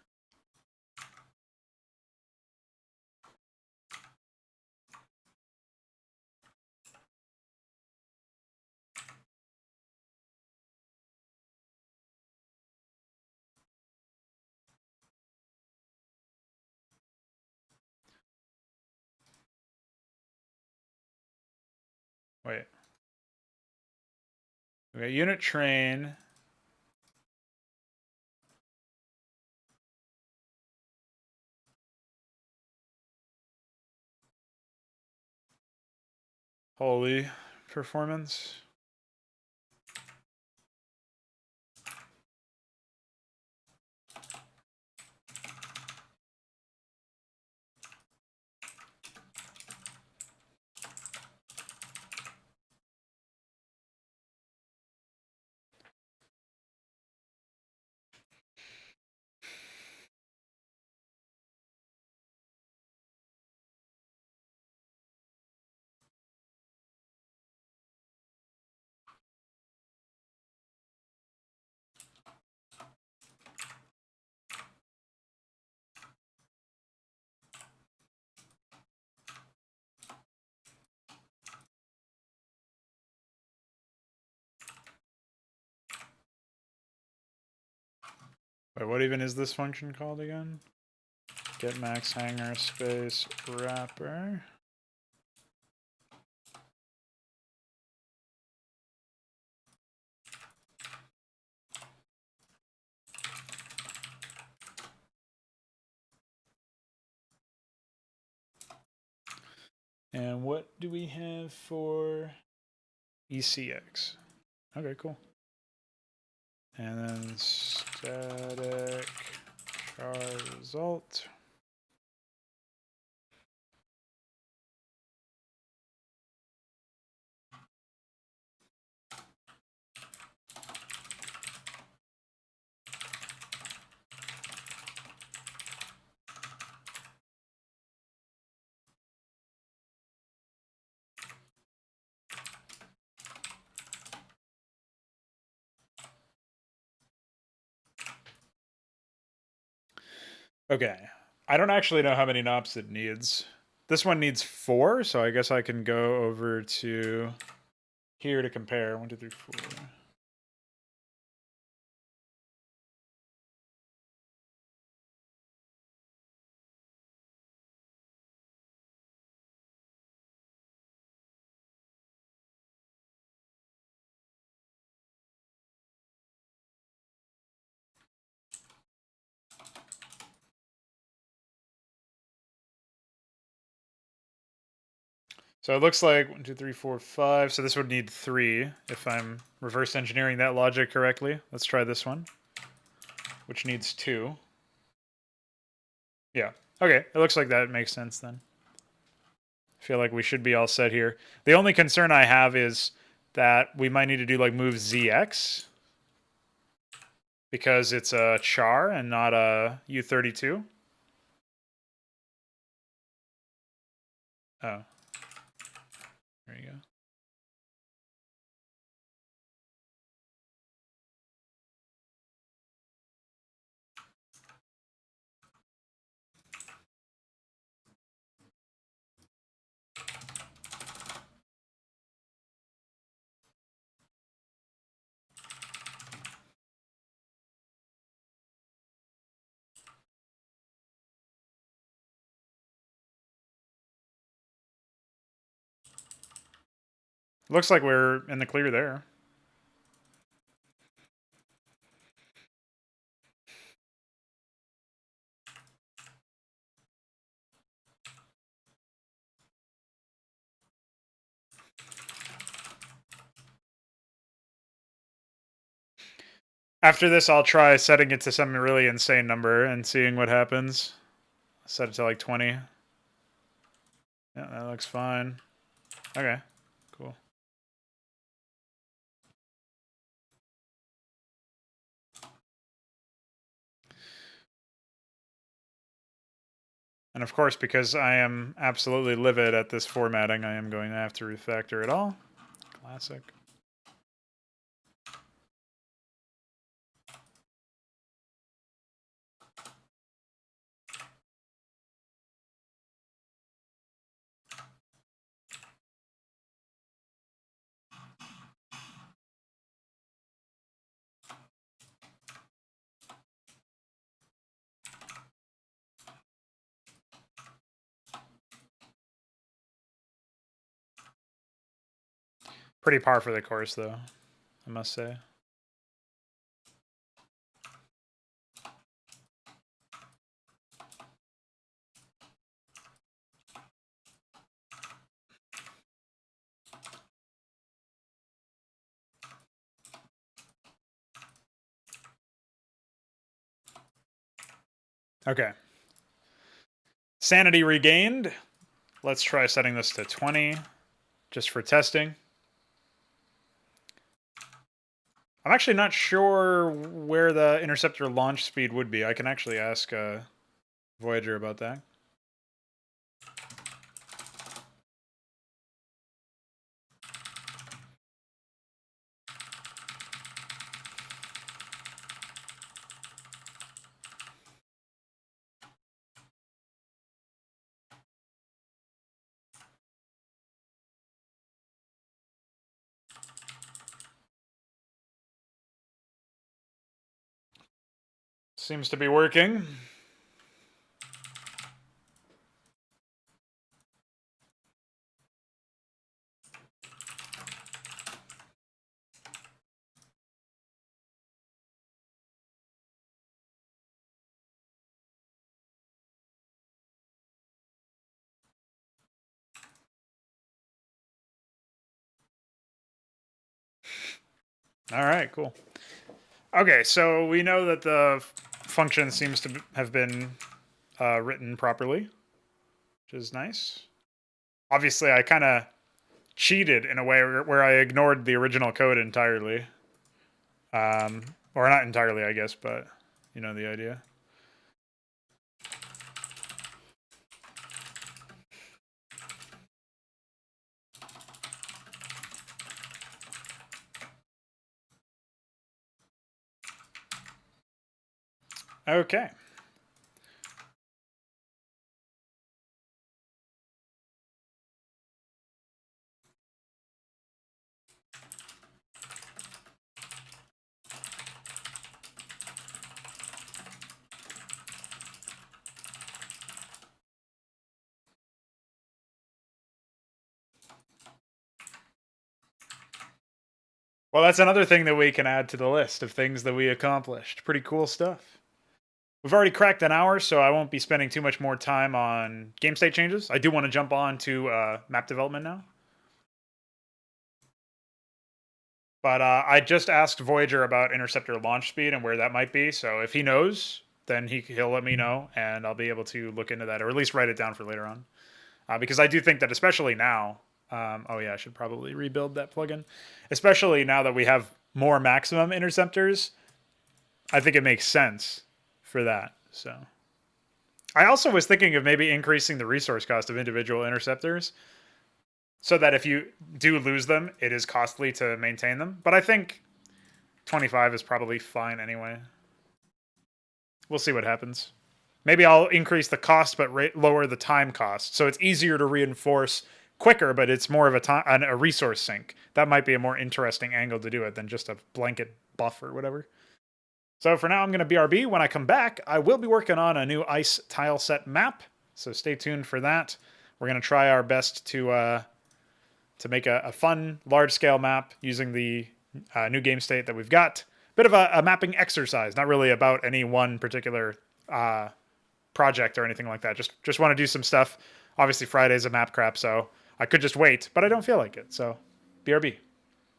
Wait. We got unit train. Holy performance. Wait, what even is this function called again? Get max hanger space wrapper. And what do we have for ECX? Okay, cool. And then static char result. Okay. I don't actually know how many knops it needs. This one needs 4, so I guess I can go over to here to compare. 1, 2, 3, 4. So it looks like 1, 2, 3, 4, 5. So this would need 3 if I'm reverse engineering that logic correctly. Let's try this one, which needs 2. Yeah. Okay. It looks like that makes sense then. I feel like we should be all set here. The only concern I have is that we might need to do like move ZX because it's a char and not a U32. Oh. There you go. Looks like we're in the clear there. After this, I'll try setting it to some really insane number and seeing what happens. Set it to like 20. Yeah, that looks fine. Okay, cool. And of course, because I am absolutely livid at this formatting, I am going to have to refactor it all. Classic. Pretty par for the course, though, I must say. Okay. Sanity regained. Let's try setting this to 20 just for testing. I'm actually not sure where the interceptor launch speed would be. I can actually ask Voyager about that. Seems to be working. All right, cool. Okay, so we know that the function seems to have been written properly, which is nice. Obviously, I kind of cheated in a way where I ignored the original code entirely. Or not entirely, I guess, but you know the idea. Okay. Well, that's another thing that we can add to the list of things that we accomplished. Pretty cool stuff. We've already cracked an hour, so I won't be spending too much more time on game state changes. I do want to jump on to map development now. But I just asked Voyager about interceptor launch speed and where that might be. So if he knows, then he'll let me know, and I'll be able to look into that, or at least write it down for later on. Because I do think that especially now, oh yeah, I should probably rebuild that plugin. Especially now that we have more maximum interceptors, I think it makes sense for that. So I also was thinking of maybe increasing the resource cost of individual interceptors so that if you do lose them, it is costly to maintain them. But I think 25 is probably fine anyway. We'll see what happens. Maybe I'll increase the cost but lower the time cost. So it's easier to reinforce quicker, but it's more of a resource sink. That might be a more interesting angle to do it than just a blanket buff or whatever. So for now, I'm going to BRB. When I come back, I will be working on a new ice tile set map. So stay tuned for that. We're going to try our best to make a fun, large-scale map using the new game state that we've got. Bit of a mapping exercise, not really about any one particular project or anything like that. Just want to do some stuff. Obviously, Friday's a map crap, so I could just wait, but I don't feel like it. So, BRB.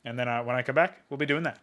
And then when I come back, we'll be doing that.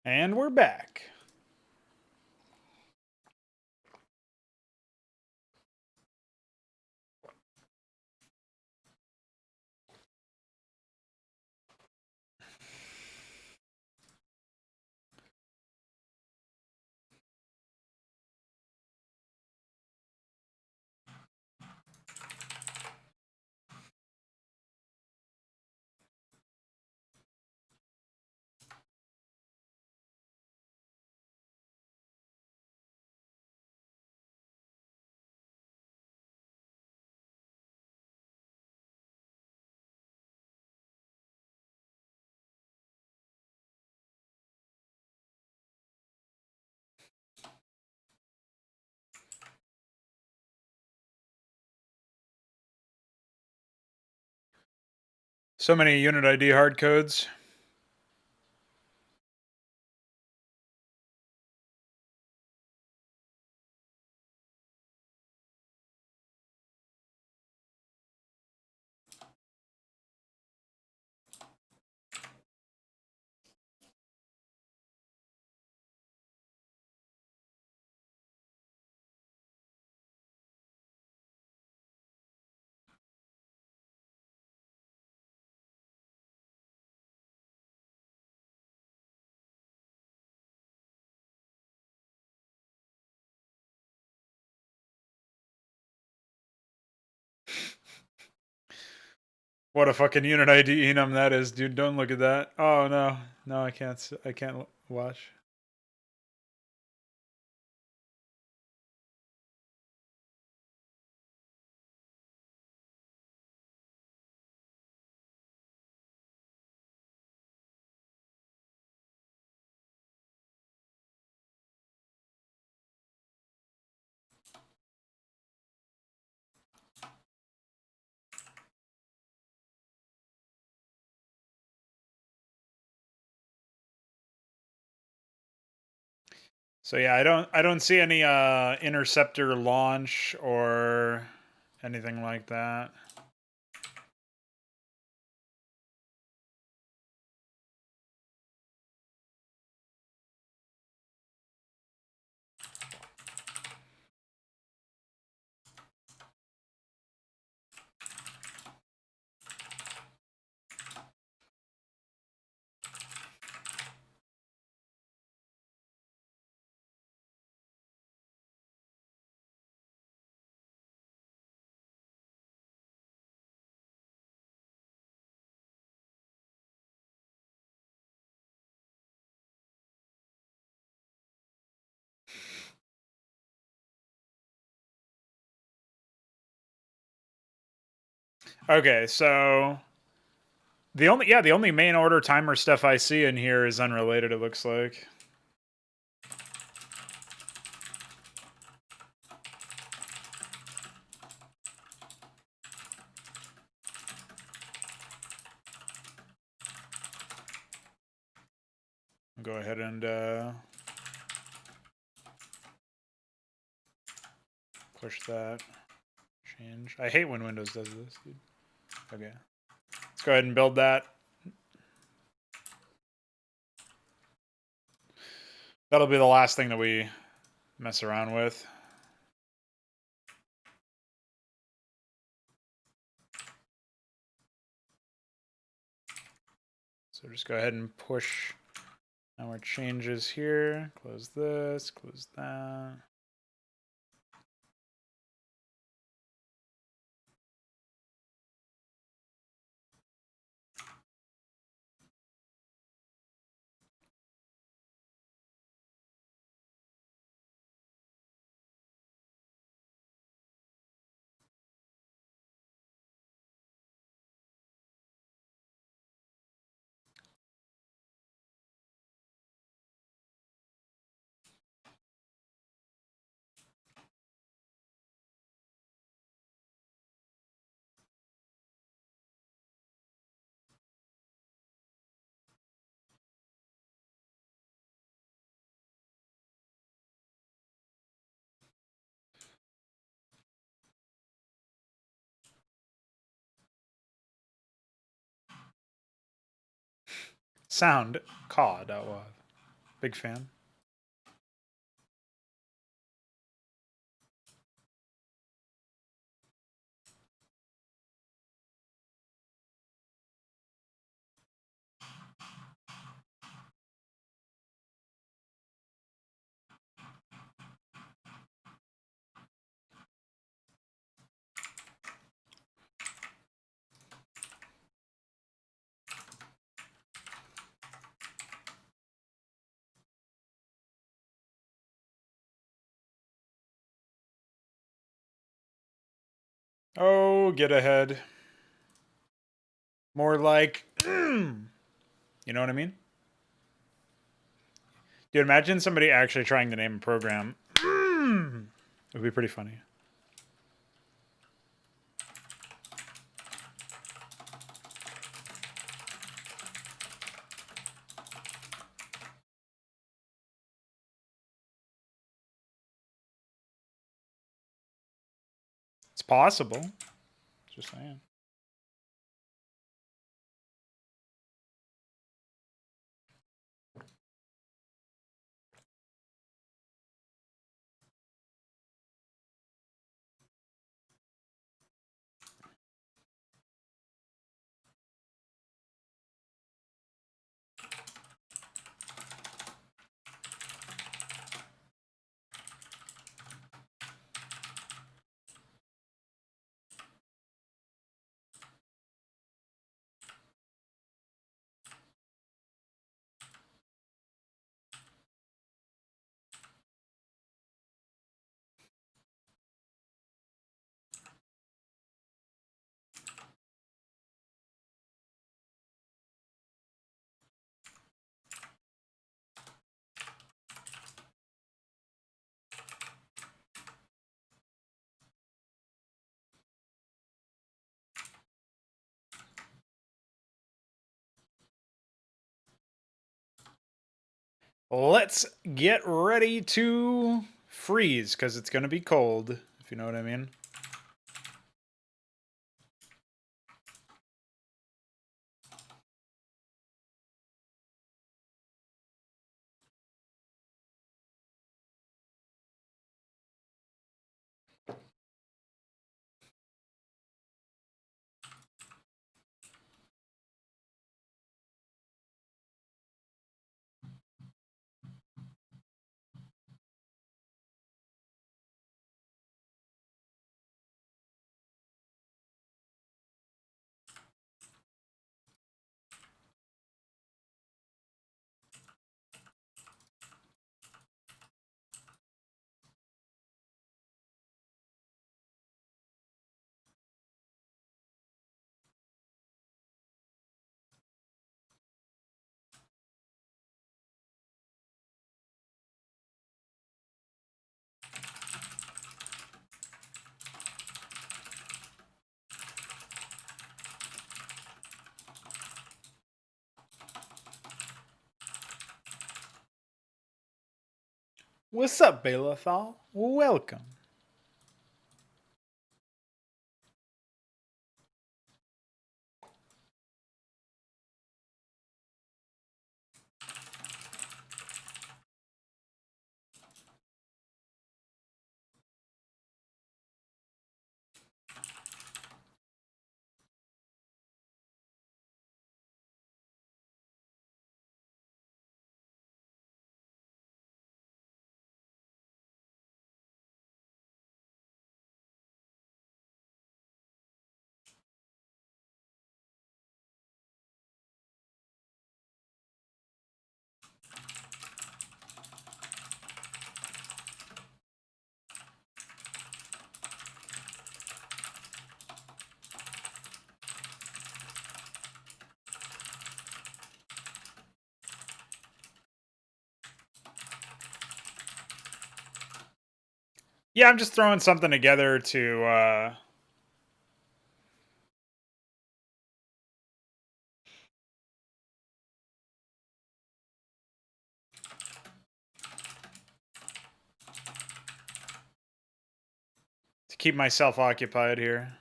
And we're back. So many unit ID hard codes. What a fucking unit ID enum that is, dude. Don't look at that. Oh no. No, I can't watch. So yeah, I don't see any interceptor launch or anything like that. Okay, so the only main order timer stuff I see in here is unrelated, it looks like. I'll go ahead and push that. Change. I hate when Windows does this, dude. Okay. Let's go ahead and build that. That'll be the last thing that we mess around with. So just go ahead and push our changes here. Close this, close that. Sound caw.wav. Big fan. Oh, get ahead. More like, you know what I mean? Dude, imagine somebody actually trying to name a program. It would be pretty funny. It's possible. Just saying. Let's get ready to freeze, because it's going to be cold, if you know what I mean. What's up, Belathal? Welcome. Yeah, I'm just throwing something together to keep myself occupied here.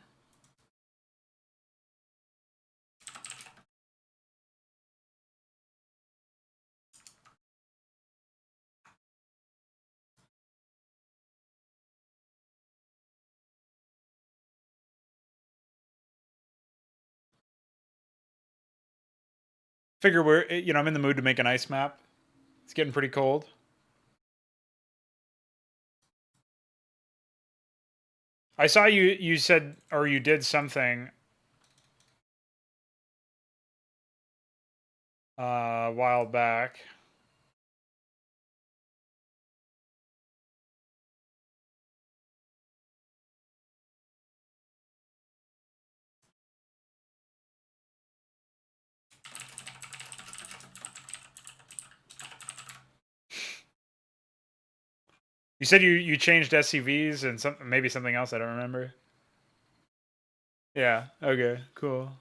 Figure we're, I'm in the mood to make an ice map. It's getting pretty cold. I saw you said, or you did something a while back. You said you changed SCVs and maybe something else I don't remember. Yeah. Okay. Cool.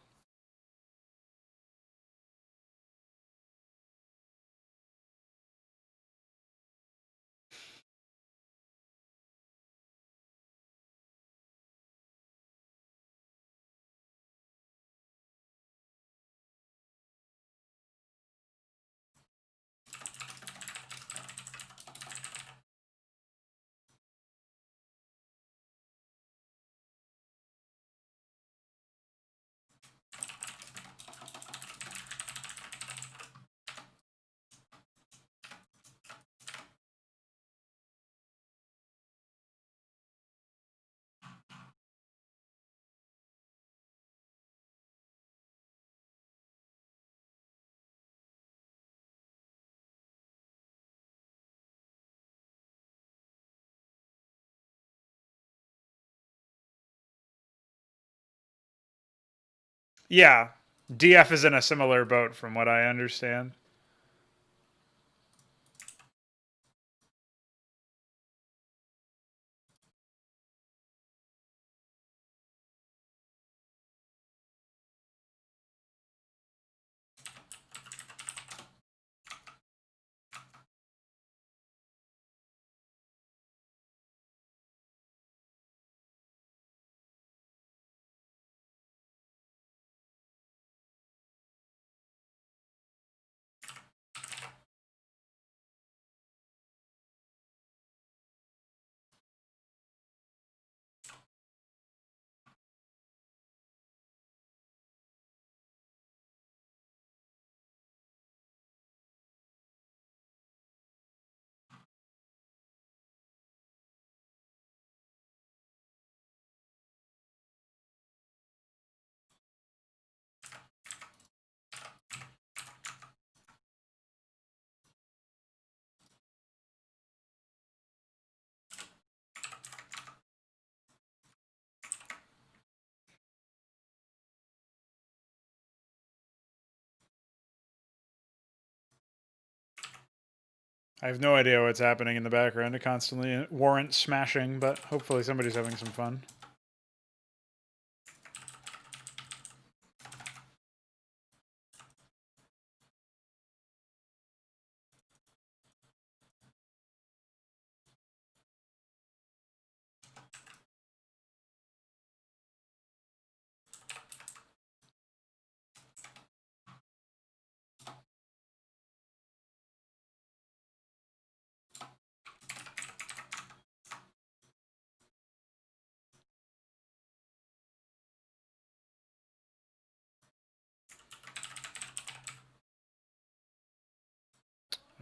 Yeah. DF is in a similar boat from what I understand. I have no idea what's happening in the background. It constantly warrants smashing, but hopefully somebody's having some fun.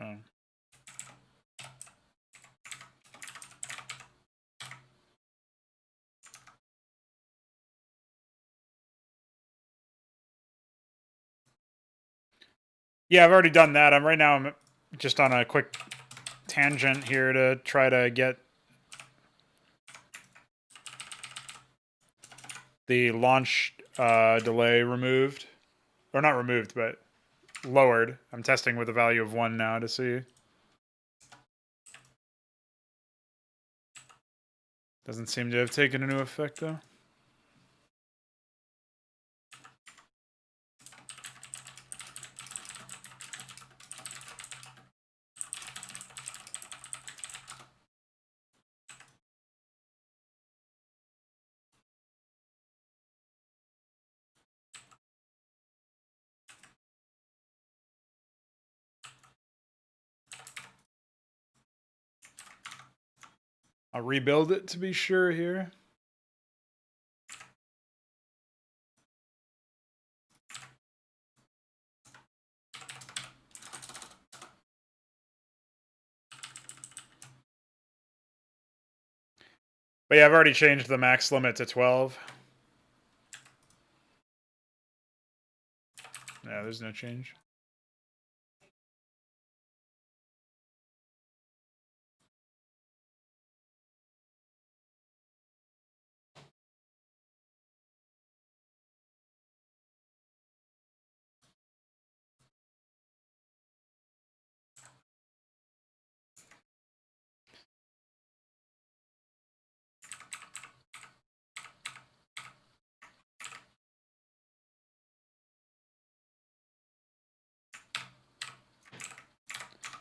Oh. Yeah, I've already done that. I'm just on a quick tangent here to try to get the launch delay removed. Or not removed, but lowered. I'm testing with a value of 1 now to see. Doesn't seem to have taken into effect, though. I'll rebuild it to be sure here. But yeah, I've already changed the max limit to 12. Yeah, there's no change.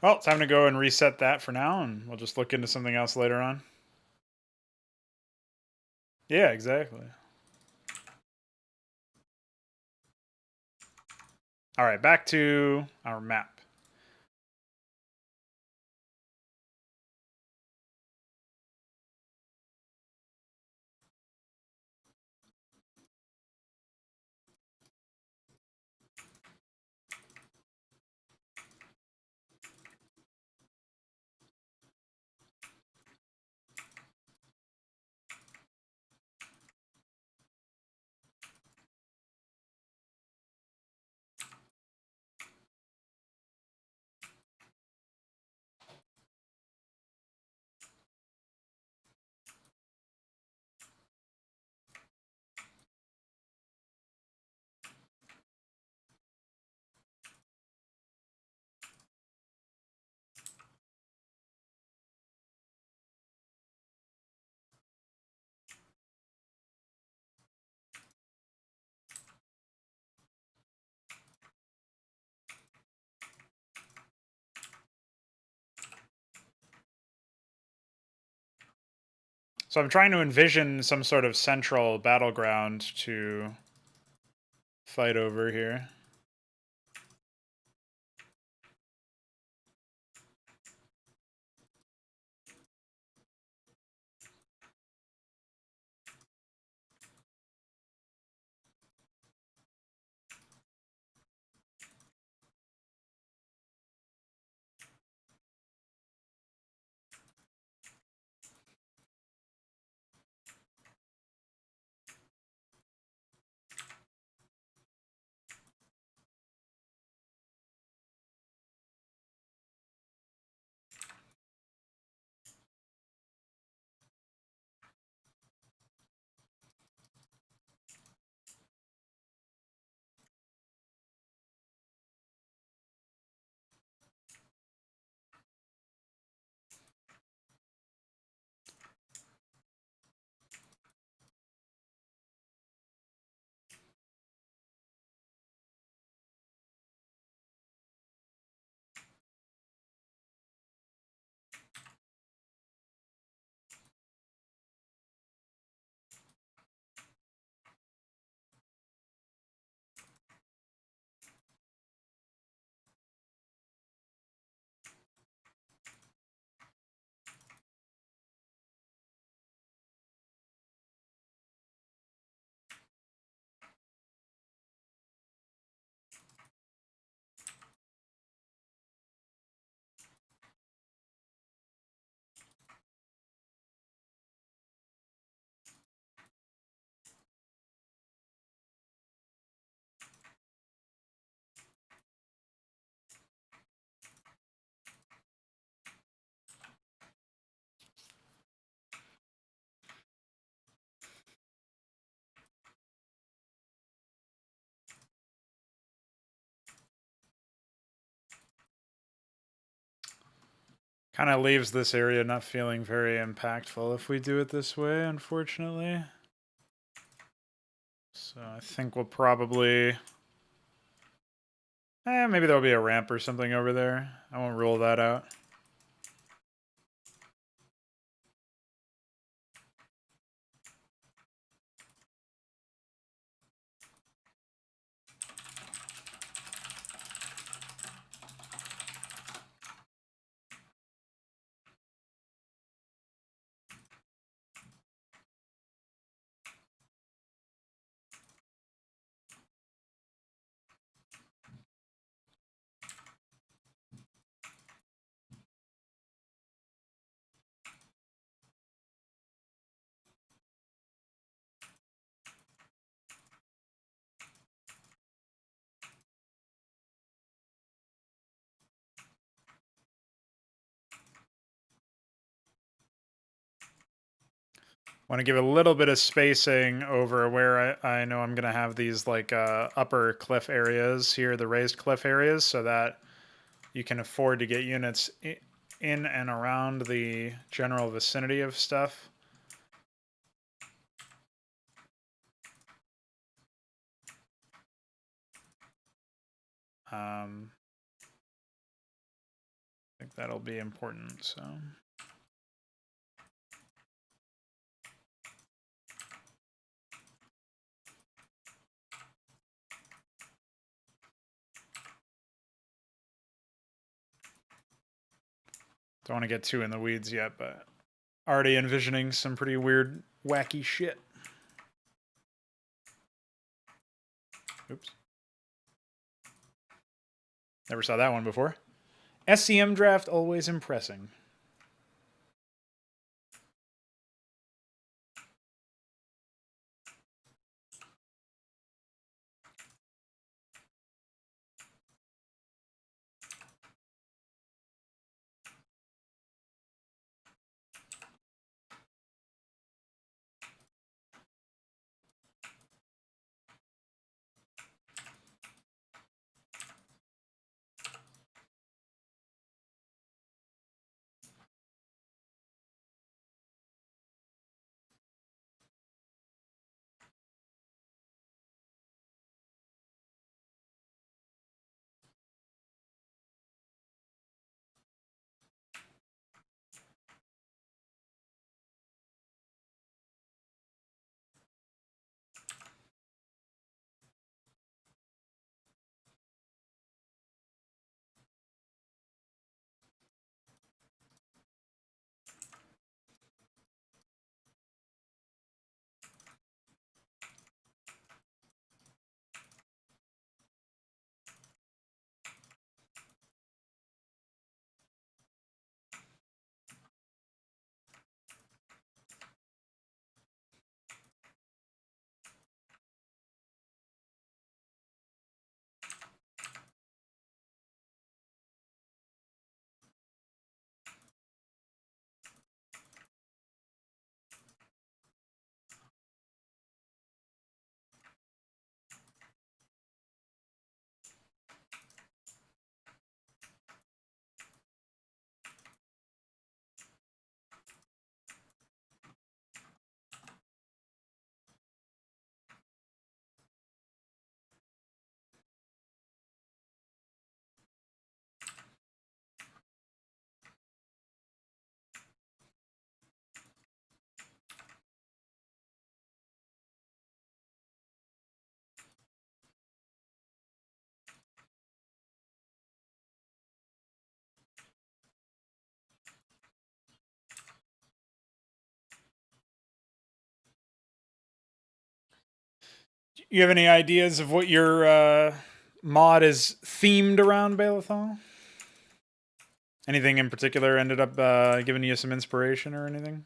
Well, time to go and reset that for now, and we'll just look into something else later on. Yeah, exactly. All right, back to our map. So I'm trying to envision some sort of central battleground to fight over here. Kind of leaves this area not feeling very impactful if we do it this way, unfortunately. So I think we'll probably... maybe there'll be a ramp or something over there. I won't rule that out. Want to give a little bit of spacing over where I know I'm going to have these like upper cliff areas here, the raised cliff areas, so that you can afford to get units in and around the general vicinity of stuff. I think that'll be important, so... Don't want to get too in the weeds yet, but already envisioning some pretty weird, wacky shit. Oops. Never saw that one before. SCM draft always impressing. You have any ideas of what your mod is themed around, Balathol? Anything in particular ended up giving you some inspiration or anything?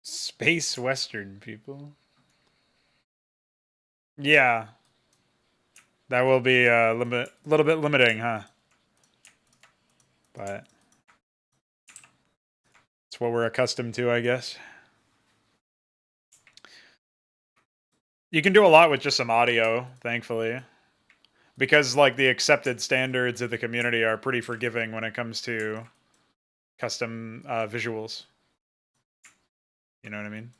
Space Western people. Yeah, that will be a little bit limiting, huh? But it's what we're accustomed to, I guess. You can do a lot with just some audio, thankfully, because like the accepted standards of the community are pretty forgiving when it comes to custom visuals. You know what I mean?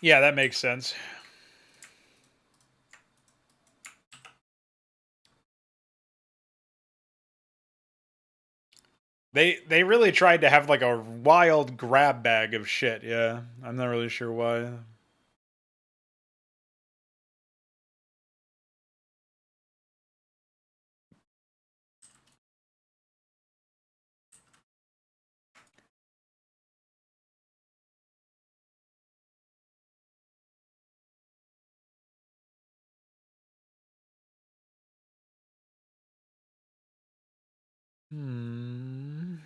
Yeah, that makes sense. They really tried to have like a wild grab bag of shit. Yeah, I'm not really sure why. Hmm.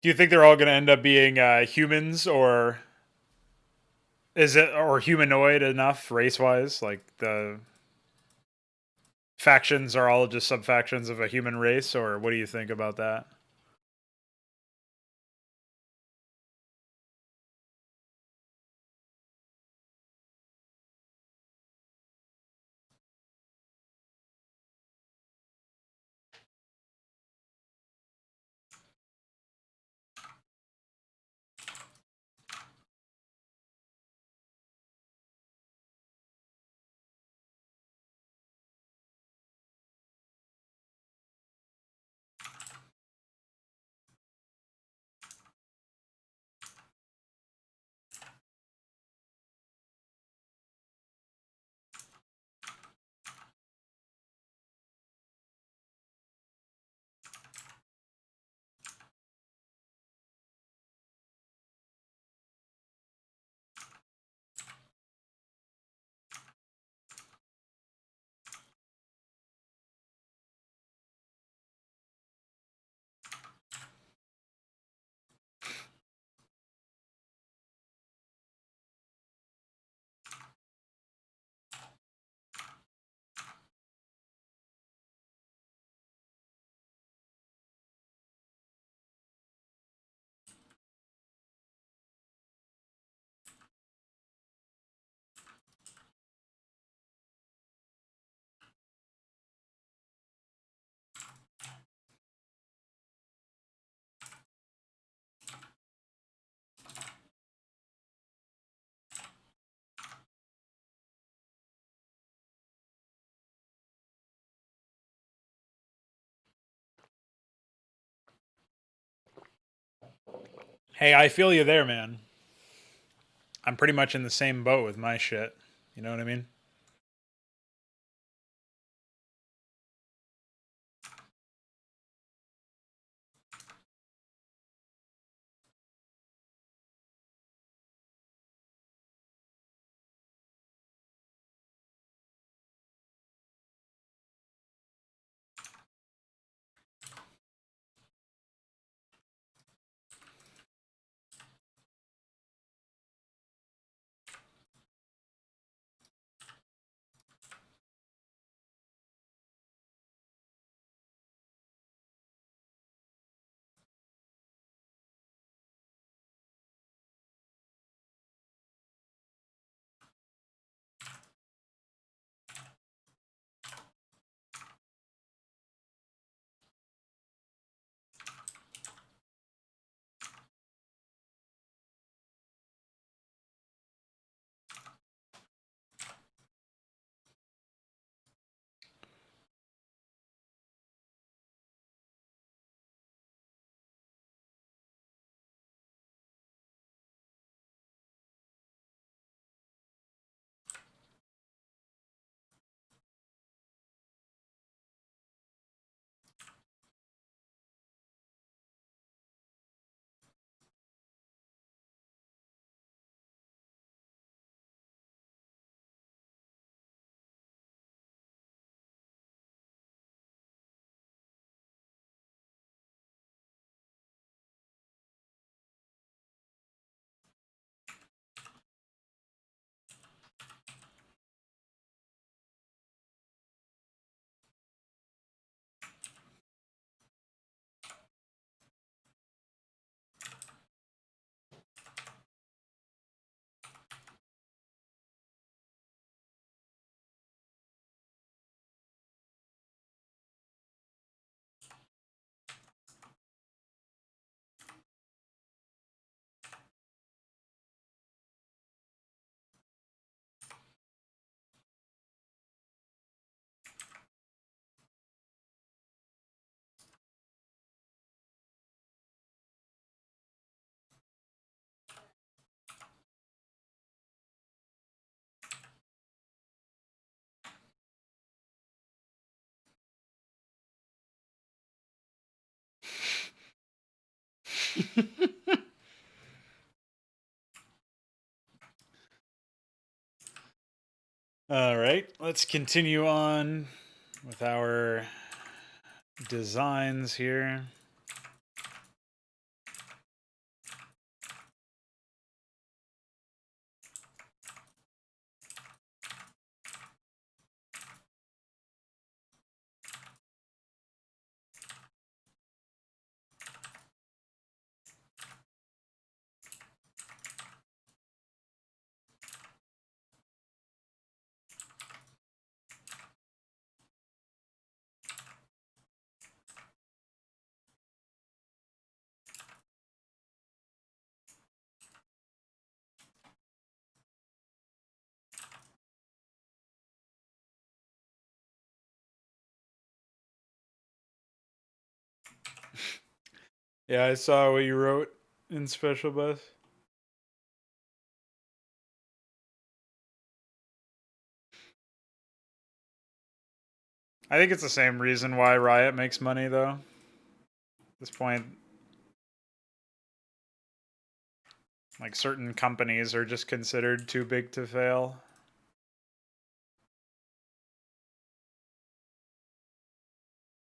Do you think they're all going to end up being humans, or is it or humanoid enough race wise? Like the factions are all just sub factions of a human race, or what do you think about that? Hey, I feel you there, man. I'm pretty much in the same boat with my shit. You know what I mean? All right, let's continue on with our designs here. Yeah, I saw what you wrote in Special Bus. I think it's the same reason why Riot makes money, though. At this point, like certain companies are just considered too big to fail.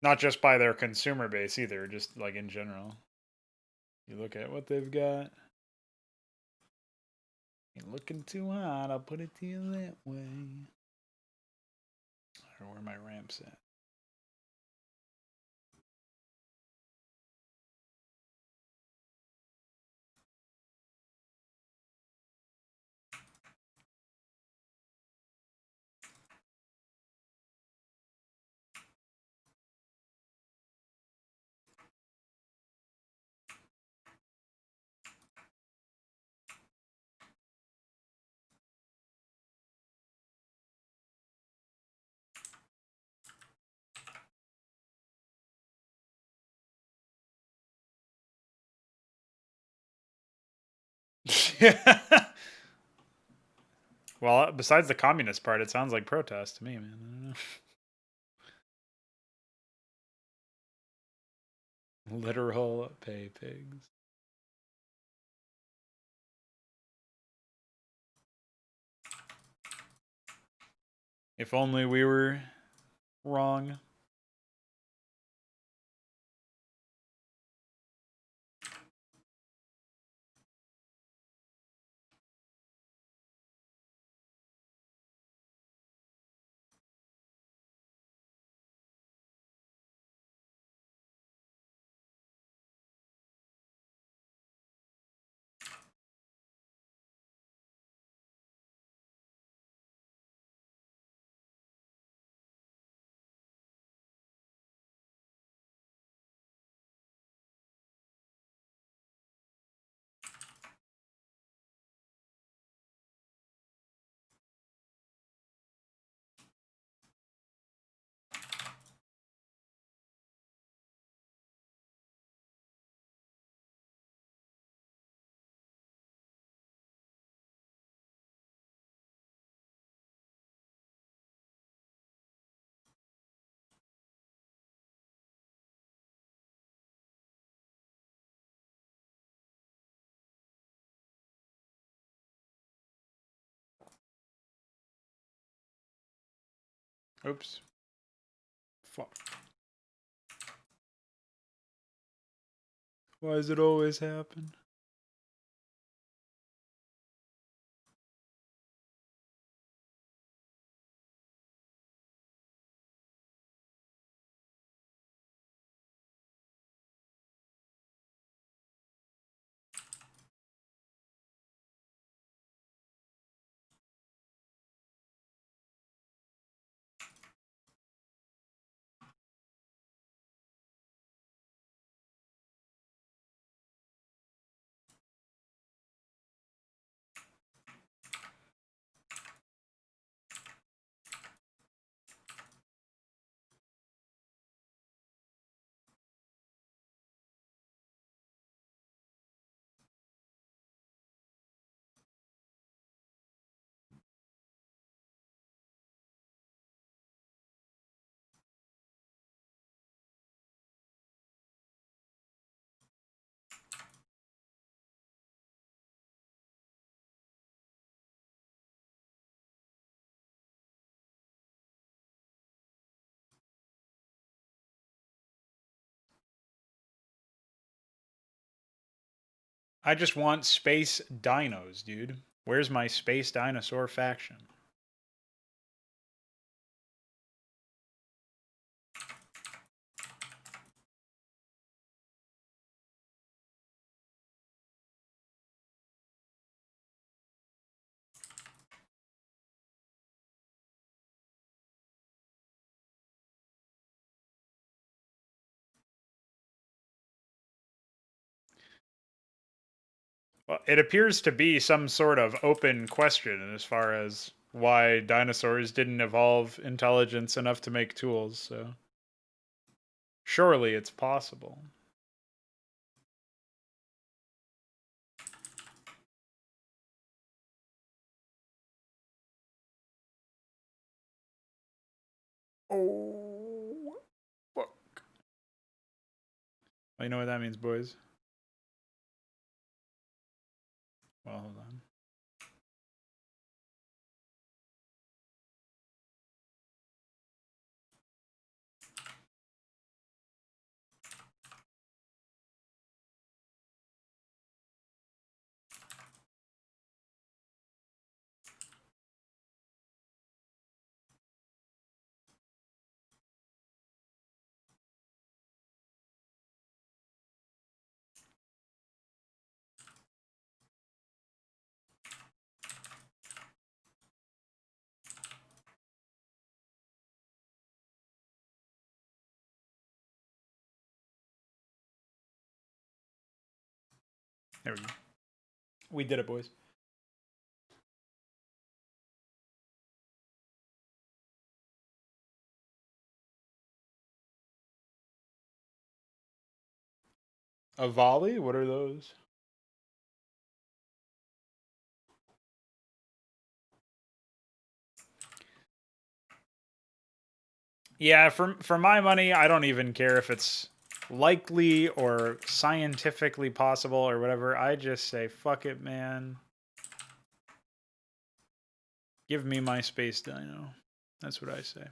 Not just by their consumer base either, just like in general. You look at what they've got. You're looking too hot, I'll put it to you that way. Or where my ramps at? Yeah. Well, besides the communist part, it sounds like protest to me, man. I don't know. Literal pay pigs. If only we were wrong. Oops. Fuck. Why does it always happen? I just want space dinos, dude. Where's my space dinosaur faction? Well, it appears to be some sort of open question as far as why dinosaurs didn't evolve intelligence enough to make tools, so surely it's possible. Oh, fuck. Well, you know what that means, boys? Well, hold on. There we go. We did it, boys. A volley? What are those? Yeah, for my money, I don't even care if it's likely or scientifically possible or whatever. I just say, fuck it, man. Give me my space dino. That's what I say.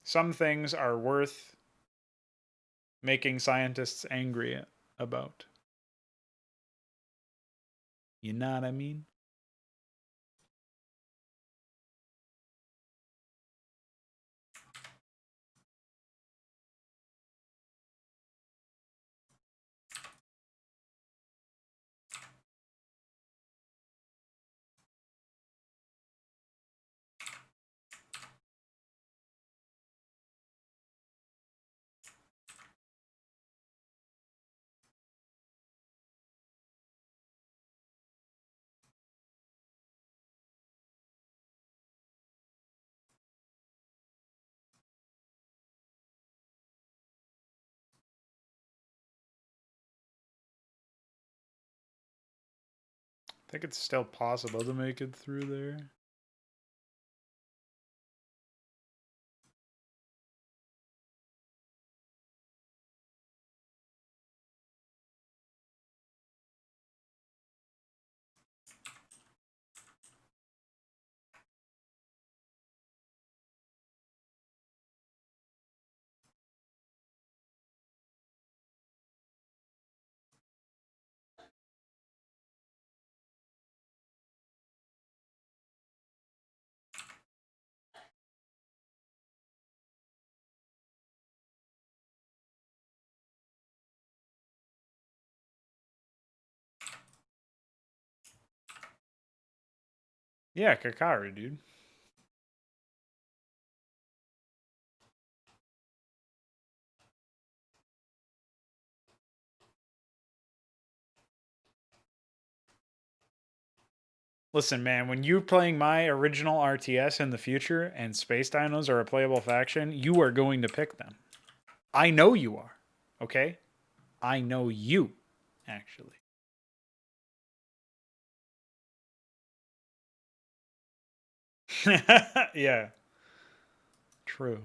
Some things are worth making scientists angry about. You know what I mean? I think it's still possible to make it through there. Yeah, Kakari, dude. Listen, man, when you're playing my original RTS in the future and Space Dinos are a playable faction, you are going to pick them. I know you are. Okay? I know you, actually. Yeah. True.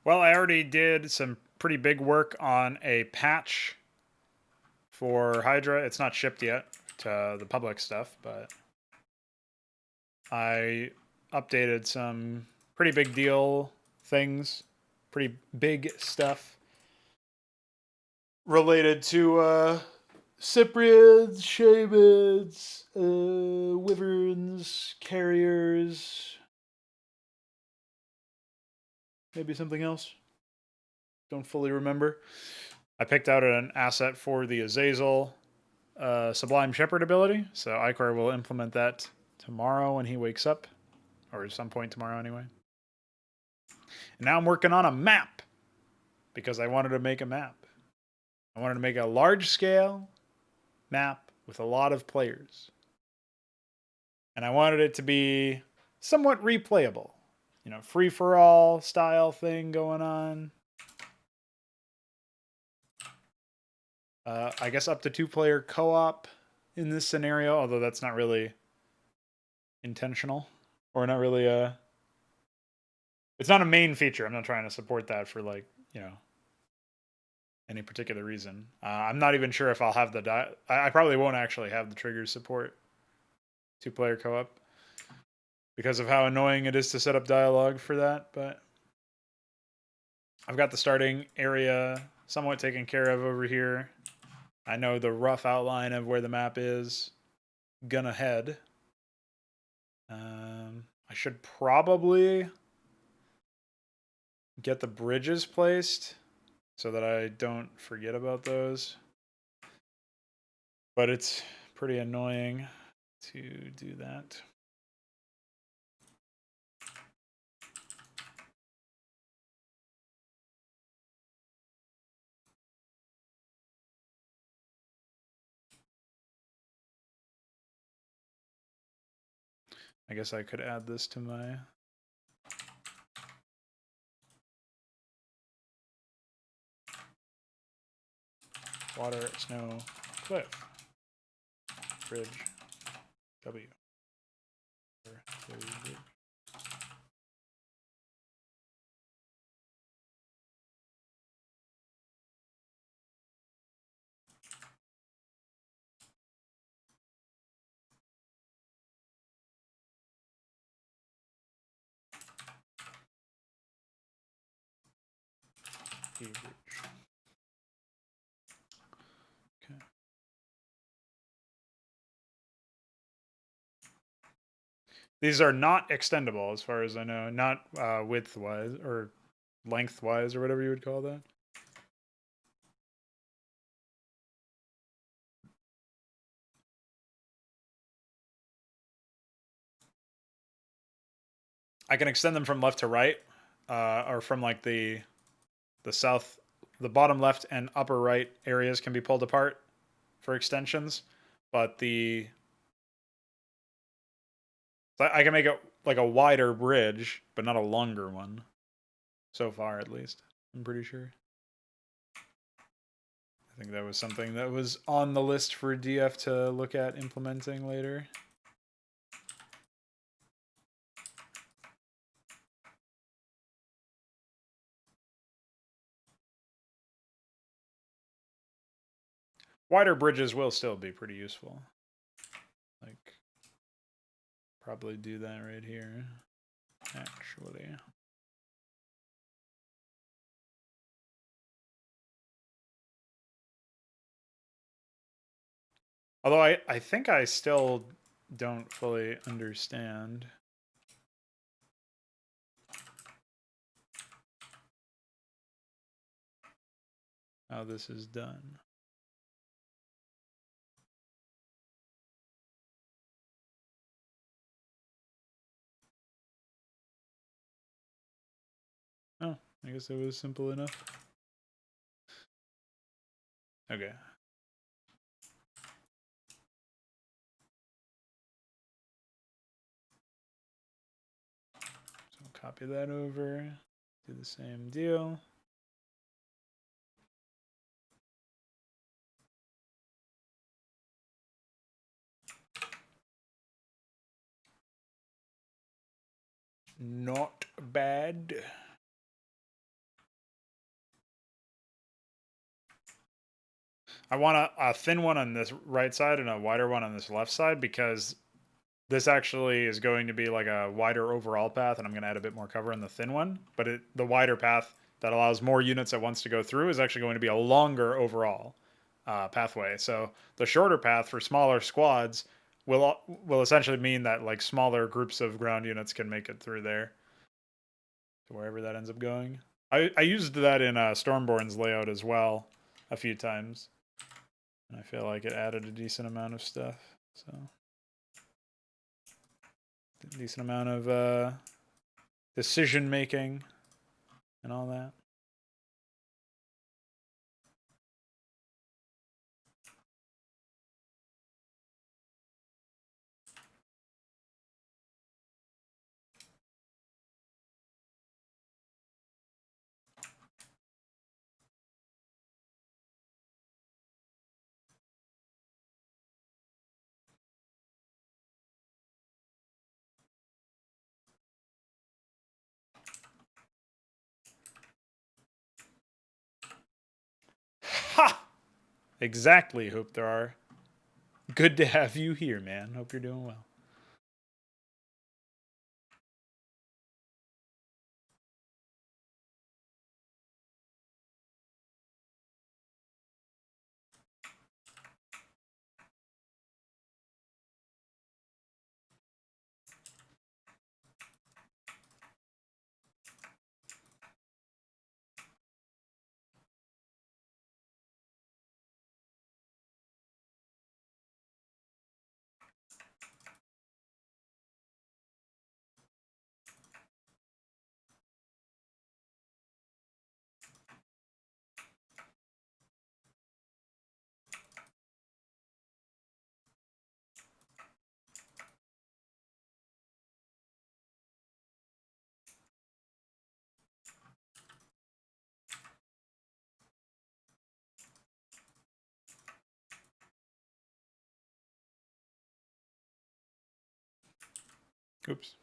Well, I already did some pretty big work on a patch for HYDRA. It's not shipped yet to the public stuff, but I updated some pretty big deal things, pretty big stuff related to Cyprians, Shamans, Wyverns, Carriers, maybe something else. Don't fully remember. I picked out an asset for the Azazel Sublime Shepherd ability, so Icar will implement that tomorrow when he wakes up, or at some point tomorrow anyway. And now I'm working on a map because I wanted to make a map. I wanted to make a large scale map with a lot of players. And I wanted it to be somewhat replayable. you know, free-for-all style thing going on. I guess up to 2-player co-op in this scenario, although that's not really intentional or not really it's not a main feature. I'm not trying to support that for like, you know, any particular reason. I'm not even sure if I'll have the I probably won't actually have the triggers support 2-player co-op because of how annoying it is to set up dialogue for that, but I've got the starting area somewhat taken care of over here. I know the rough outline of where the map is gonna head. I should probably get the bridges placed so that I don't forget about those. But it's pretty annoying to do that. I guess I could add this to my water, snow, cliff, bridge, W. Okay. These are not extendable as far as I know, not width-wise or length-wise or whatever you would call that. I can extend them from left to right, or from like the south, the bottom left and upper right areas can be pulled apart for extensions, but I can make it like a wider bridge, but not a longer one. So far, at least, I'm pretty sure. I think that was something that was on the list for DF to look at implementing later. Wider bridges will still be pretty useful. Like, probably do that right here, actually. Although I think I still don't fully understand how this is done. Oh, I guess it was simple enough. Okay. So copy that over, do the same deal. Not bad. I want a thin one on this right side and a wider one on this left side because this actually is going to be like a wider overall path, and I'm going to add a bit more cover in the thin one. But the wider path that allows more units at once to go through is actually going to be a longer overall pathway. So the shorter path for smaller squads will essentially mean that like smaller groups of ground units can make it through there to wherever that ends up going. I used that in Stormborn's layout as well a few times, and I feel like it added a decent amount of stuff. So decent amount of decision making and all that. Ha! Exactly, hope there are. Good to have you here, man. Hope you're doing well. Oops.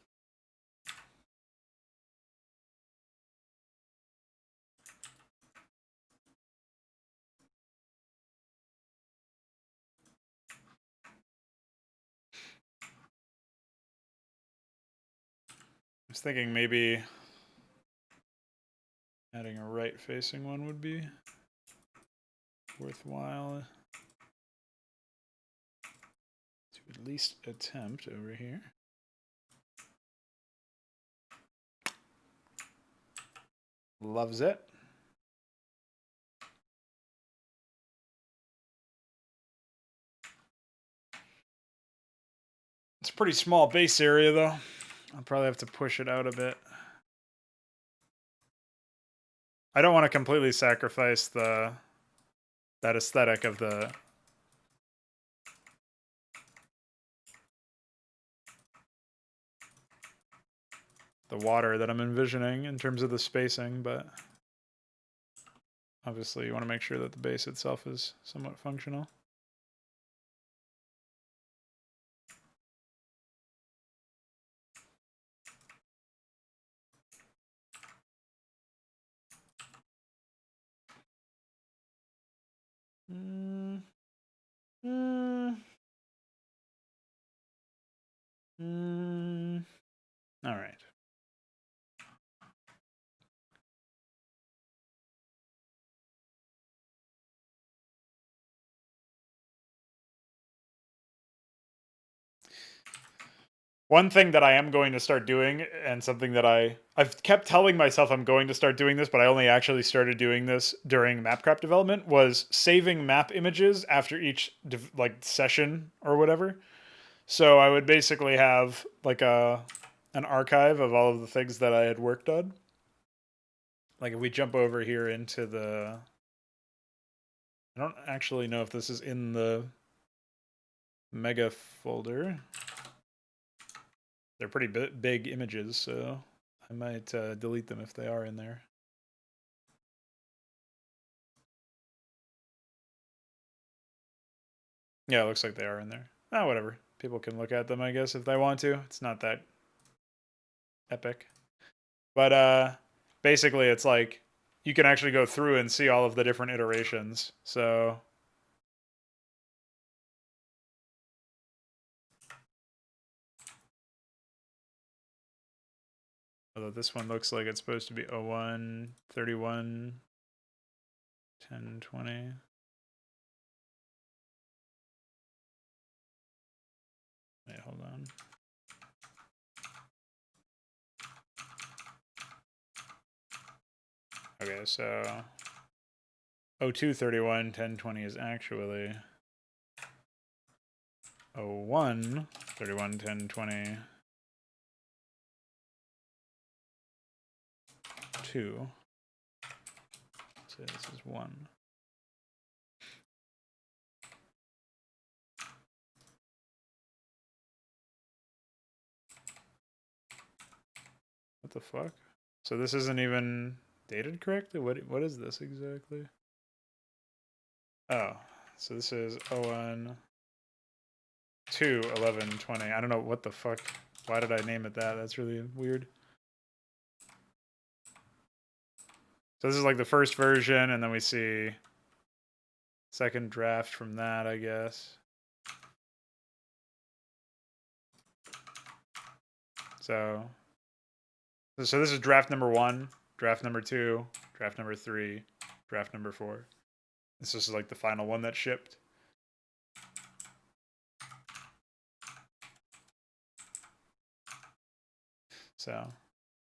I was thinking maybe adding a right-facing one would be worthwhile to at least attempt over here. Loves it. It's a pretty small base area, though. I'll probably have to push it out a bit. I don't want to completely sacrifice that aesthetic of the water that I'm envisioning in terms of the spacing, but obviously you want to make sure that the base itself is somewhat functional. All right. One thing that I am going to start doing, and something that I've kept telling myself I'm going to start doing this, but I only actually started doing this during Mapcraft development, was saving map images after each session or whatever. So I would basically have like an archive of all of the things that I had worked on. Like if we jump over here into the, I don't actually know if this is in the mega folder. They're pretty big images, so I might delete them if they are in there. Yeah, it looks like they are in there. Oh, whatever. People can look at them, I guess, if they want to. It's not that epic. But basically, it's like you can actually go through and see all of the different iterations. So although this one looks like it's supposed to be 01, 31, 10, 20. Wait, hold on. Okay, so 02, 31, 10, 20 is actually 01, 31, 10, 20, 2. So this is 1. What the fuck? So this isn't even dated correctly? What is this exactly? Oh, so this is 01, 2, 11, 20. I don't know what the fuck. Why did I name it that? That's really weird. So this is like the first version, and then we see second draft from that, I guess. So this is draft number 1, draft number 2, draft number 3, draft number 4. This is like the final one that shipped. So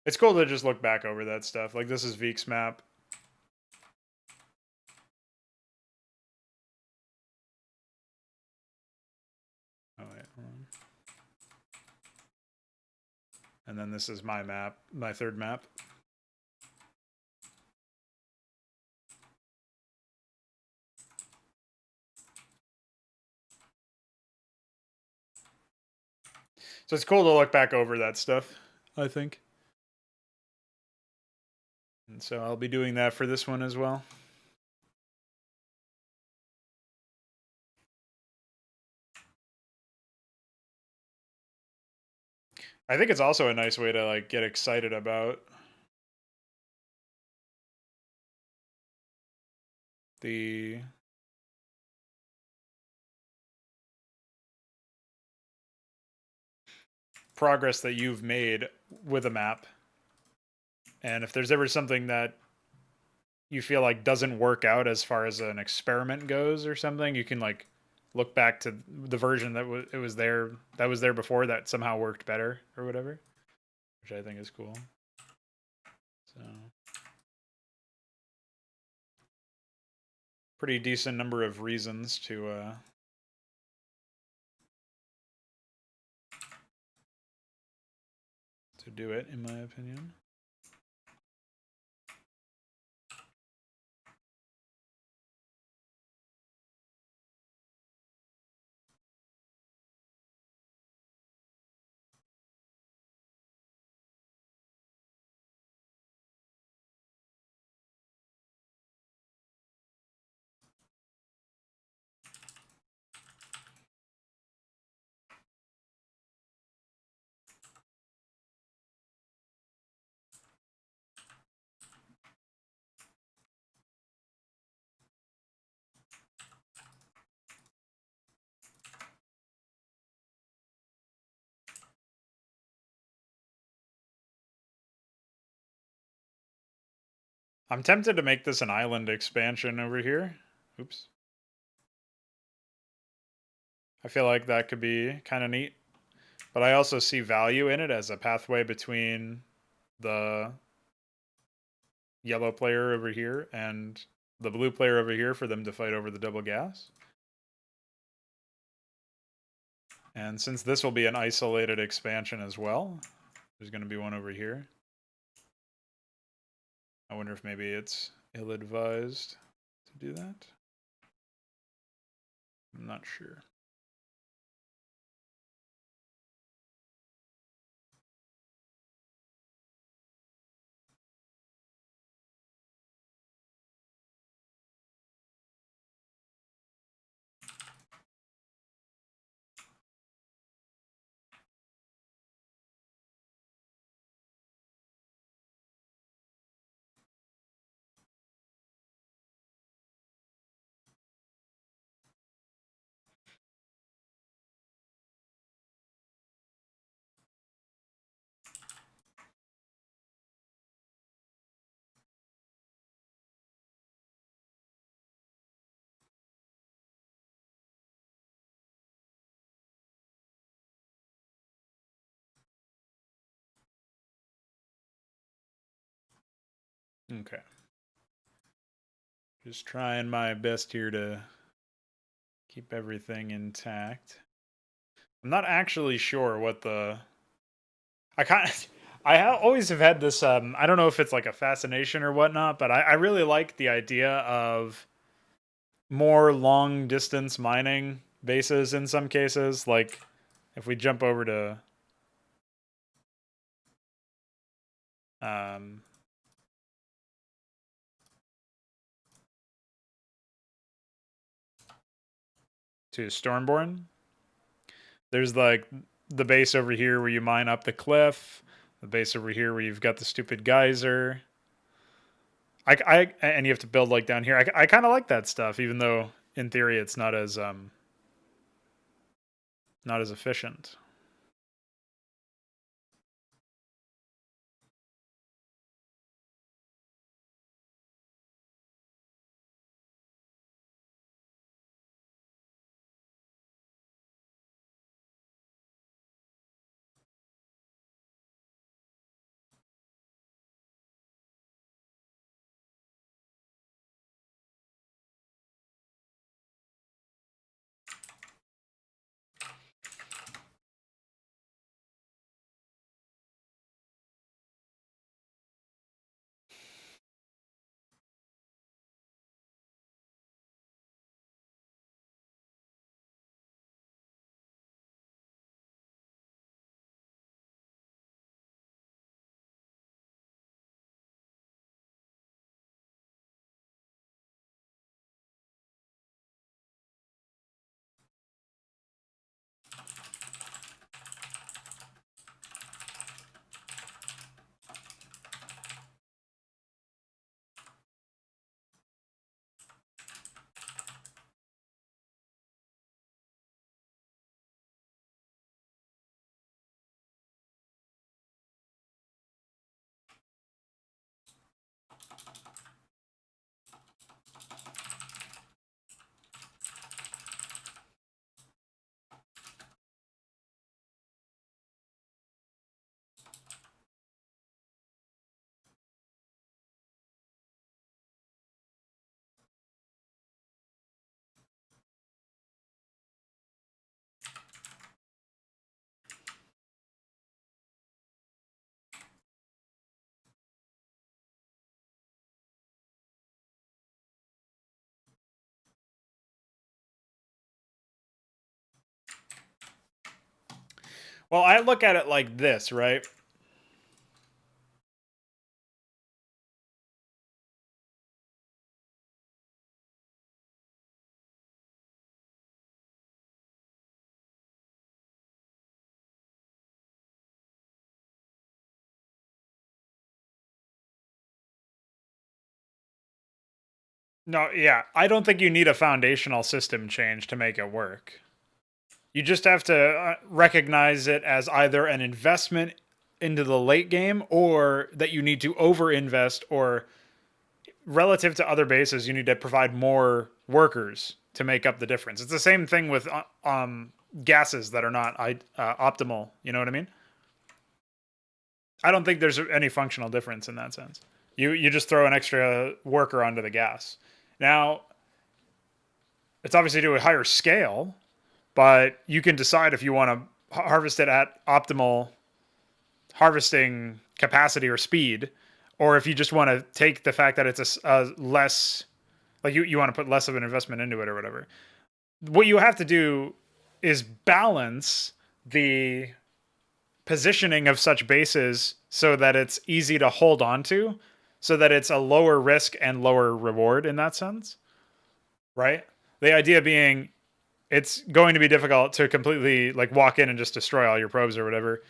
it's cool to just look back over that stuff. Like this is Veek's map. Oh wait, hold on. And then this is my map, my third map. So it's cool to look back over that stuff, I think. And so I'll be doing that for this one as well. I think it's also a nice way to like get excited about the progress that you've made with a map. And if there's ever something that you feel like doesn't work out as far as an experiment goes or something, you can like look back to the version that was there before that somehow worked better or whatever, which I think is cool. So pretty decent number of reasons to do it, in my opinion. I'm tempted to make this an island expansion over here. Oops. I feel like that could be kind of neat. But I also see value in it as a pathway between the yellow player over here and the blue player over here for them to fight over the double gas. And since this will be an isolated expansion as well, there's going to be one over here. I wonder if maybe it's ill-advised to do that. I'm not sure. Okay. Just trying my best here to keep everything intact. I'm not actually sure what the... always have had this, I don't know if it's like a fascination or whatnot, but I really like the idea of more long distance mining bases in some cases. Like if we jump over to Stormborn, there's like the base over here where you mine up the cliff, the base over here where you've got the stupid geyser. And you have to build like down here. I kind of like that stuff, even though in theory, it's not as efficient. Well, I look at it like this, right? No, yeah, I don't think you need a foundational system change to make it work. You just have to recognize it as either an investment into the late game or that you need to overinvest, or relative to other bases, you need to provide more workers to make up the difference. It's the same thing with gases that are not optimal. You know what I mean? I don't think there's any functional difference in that sense. You just throw an extra worker onto the gas. Now, it's obviously to a higher scale, but you can decide if you want to harvest it at optimal harvesting capacity or speed, or if you just want to take the fact that it's a less, like you want to put less of an investment into it or whatever. What you have to do is balance the positioning of such bases so that it's easy to hold on to, so that it's a lower risk and lower reward in that sense, right? The idea being it's going to be difficult to completely like walk in and just destroy all your probes or whatever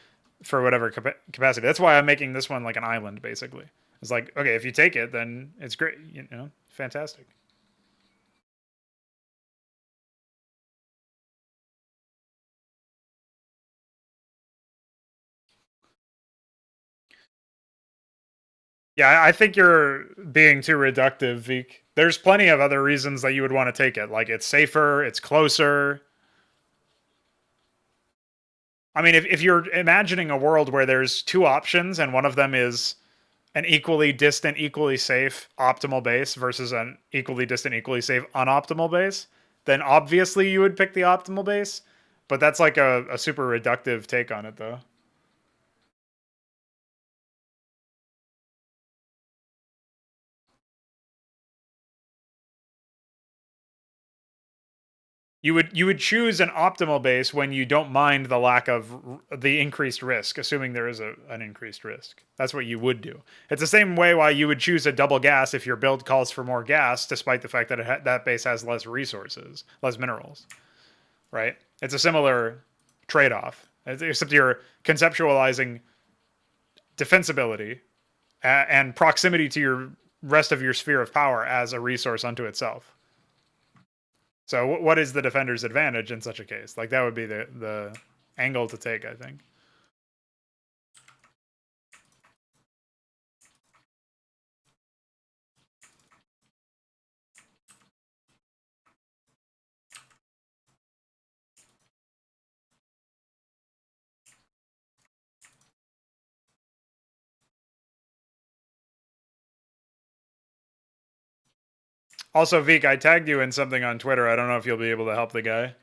for whatever capacity. That's why I'm making this one like an island basically. It's like, okay, if you take it, then it's great, you know, fantastic. Yeah, I think you're being too reductive, Veek. There's plenty of other reasons that you would want to take it. Like it's safer, it's closer. I mean, if you're imagining a world where there's two options and one of them is an equally distant, equally safe optimal base versus an equally distant, equally safe unoptimal base, then obviously you would pick the optimal base. But that's like a super reductive take on it, though. You would choose an optimal base when you don't mind the lack of the increased risk, assuming there is an increased risk. That's what you would do. It's the same way why you would choose a double gas if your build calls for more gas, despite the fact that that base has less resources, less minerals, right? It's a similar trade-off, except you're conceptualizing defensibility and proximity to your rest of your sphere of power as a resource unto itself. So what is the defender's advantage in such a case? Like that would be the angle to take, I think. Also, Veek, I tagged you in something on Twitter. I don't know if you'll be able to help the guy.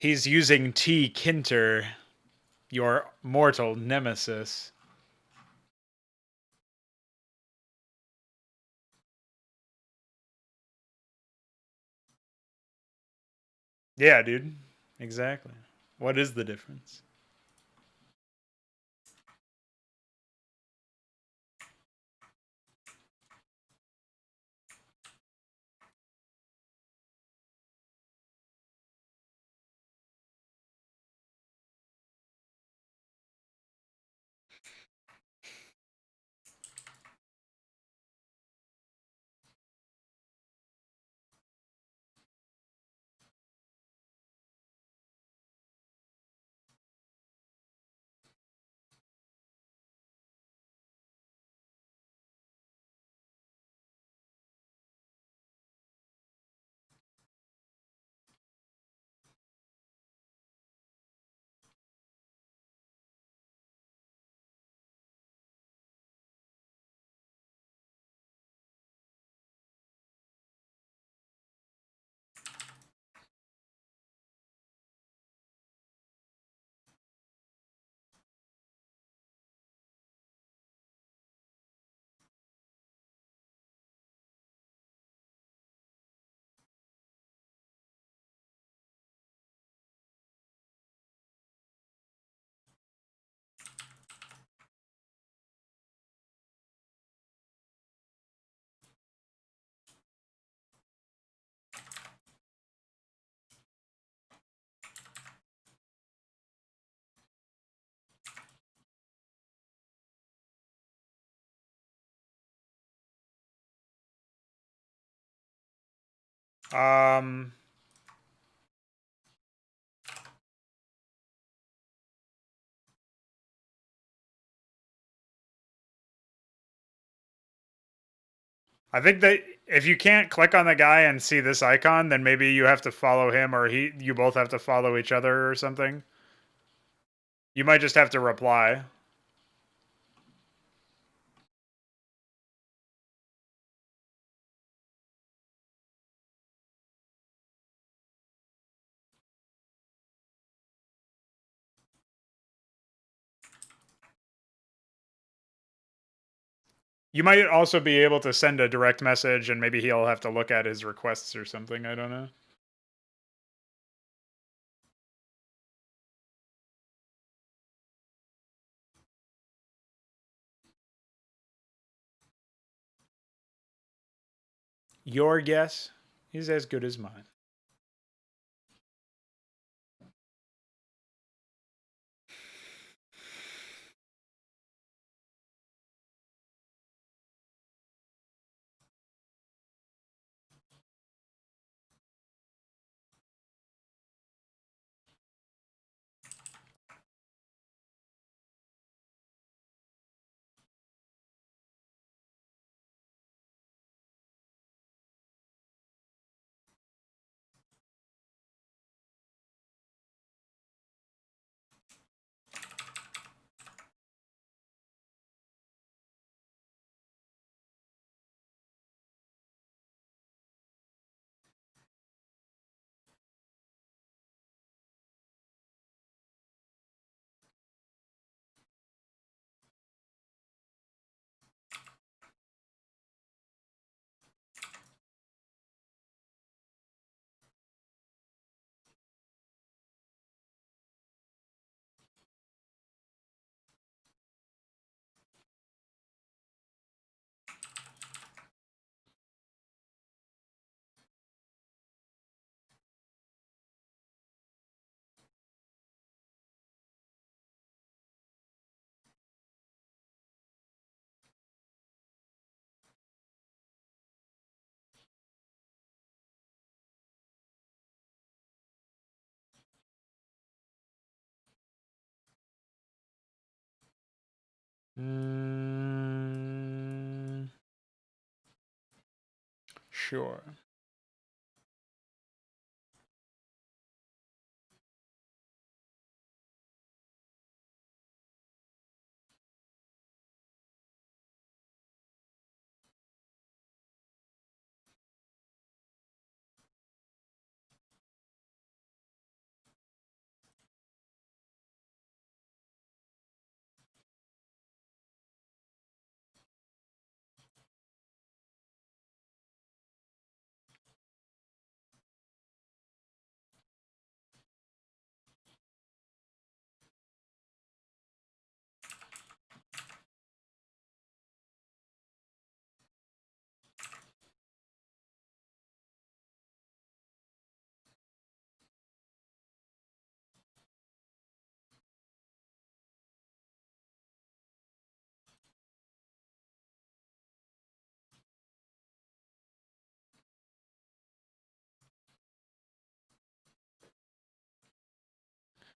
He's using T. Kinter, your mortal nemesis. Yeah, dude. Exactly. What is the difference? Um, I think that if you can't click on the guy and see this icon, then maybe you have to follow him, or you both have to follow each other or something. You might just have to reply. You might also be able to send a direct message, and maybe he'll have to look at his requests or something. I don't know. Your guess is as good as mine. Sure.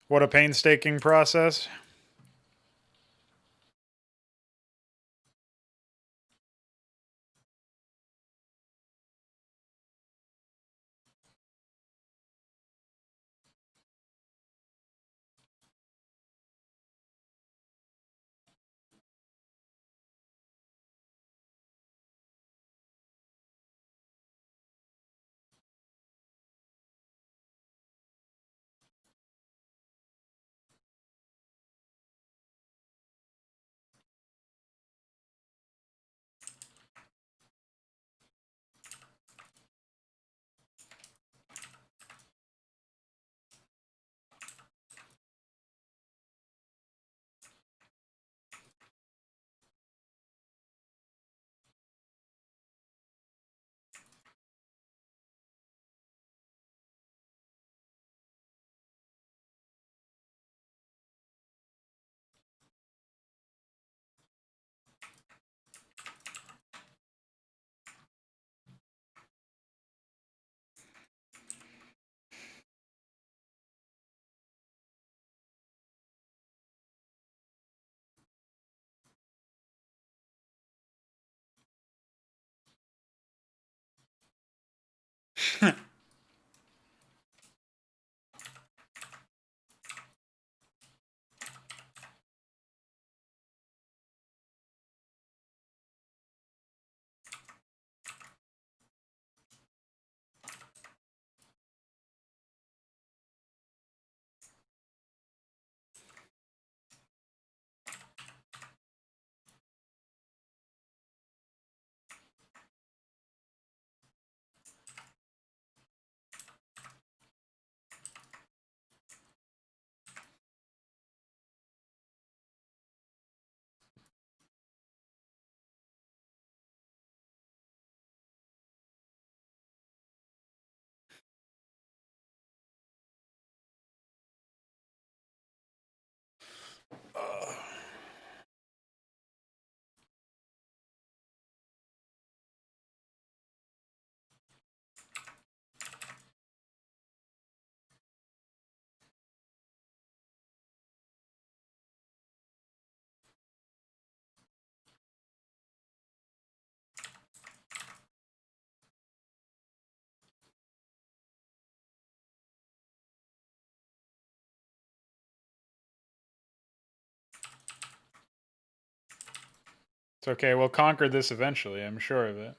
What a painstaking process. It's okay. We'll conquer this eventually. I'm sure of it.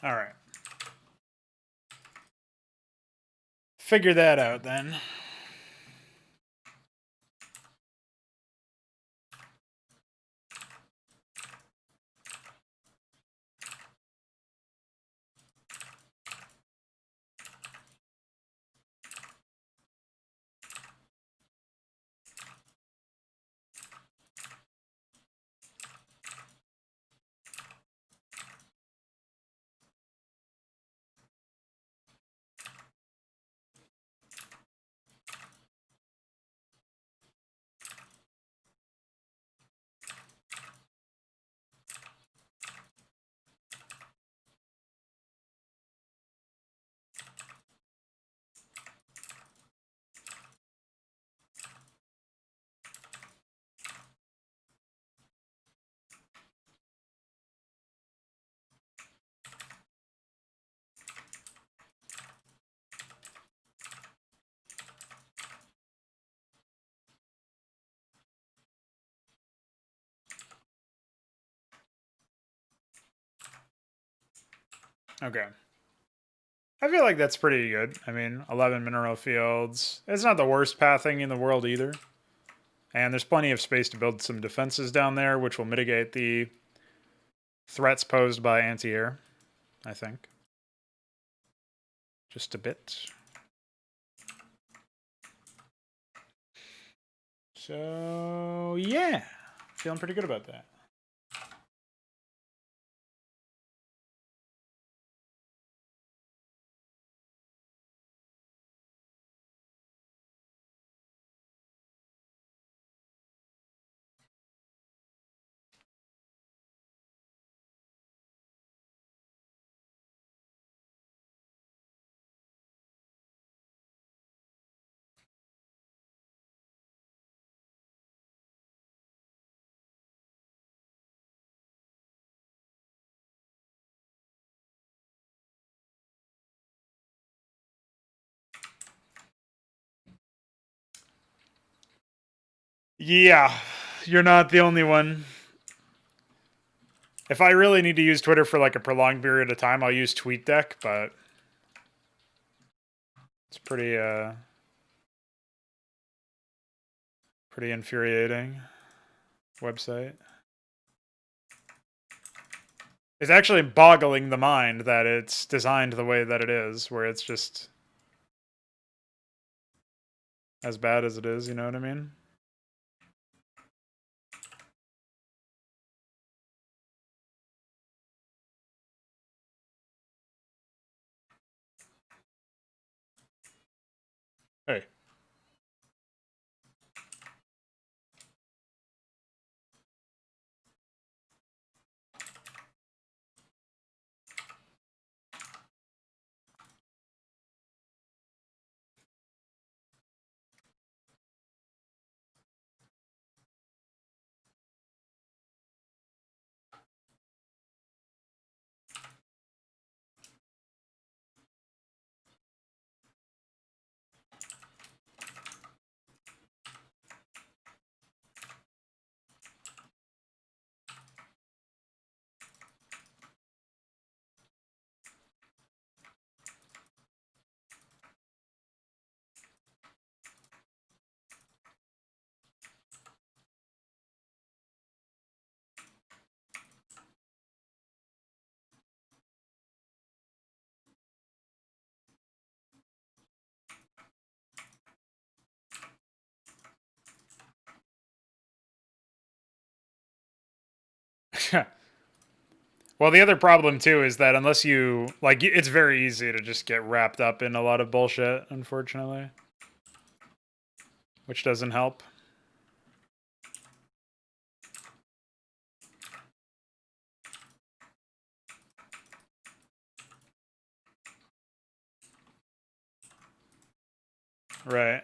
All right. Figure that out then. Okay. I feel like that's pretty good. I mean, 11 mineral fields. It's not the worst pathing in the world either. And there's plenty of space to build some defenses down there, which will mitigate the threats posed by anti-air, I think. Just a bit. So, yeah. Feeling pretty good about that. Yeah, you're not the only one. If I really need to use Twitter for like a prolonged period of time, I'll use TweetDeck, but it's pretty infuriating website. It's actually boggling the mind that it's designed the way that it is, where it's just as bad as it is, you know what I mean? Hey. Well, the other problem too is that unless you like, it's very easy to just get wrapped up in a lot of bullshit, unfortunately, which doesn't help. Right.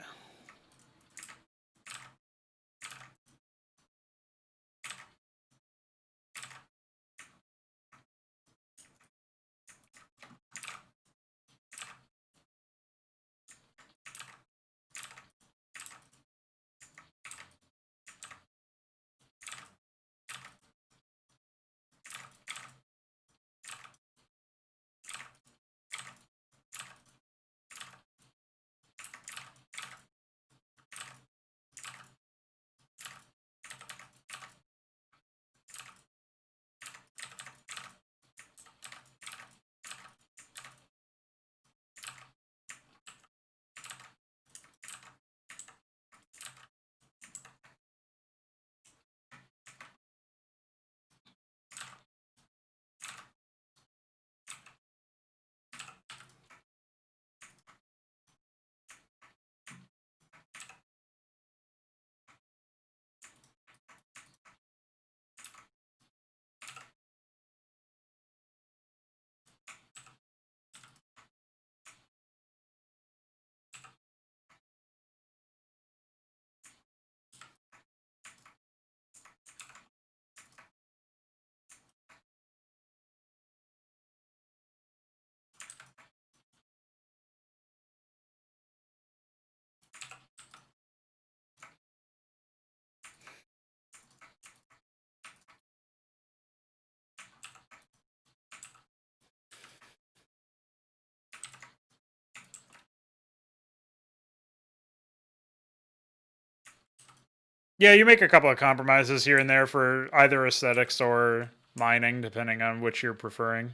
Yeah, you make a couple of compromises here and there for either aesthetics or mining, depending on which you're preferring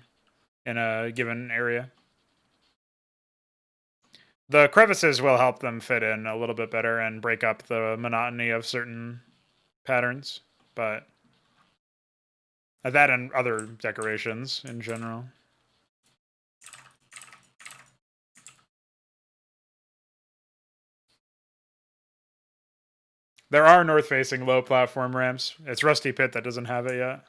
in a given area. The crevices will help them fit in a little bit better and break up the monotony of certain patterns, but that and other decorations in general. There are north-facing low platform ramps. It's Rusty Pit that doesn't have it yet.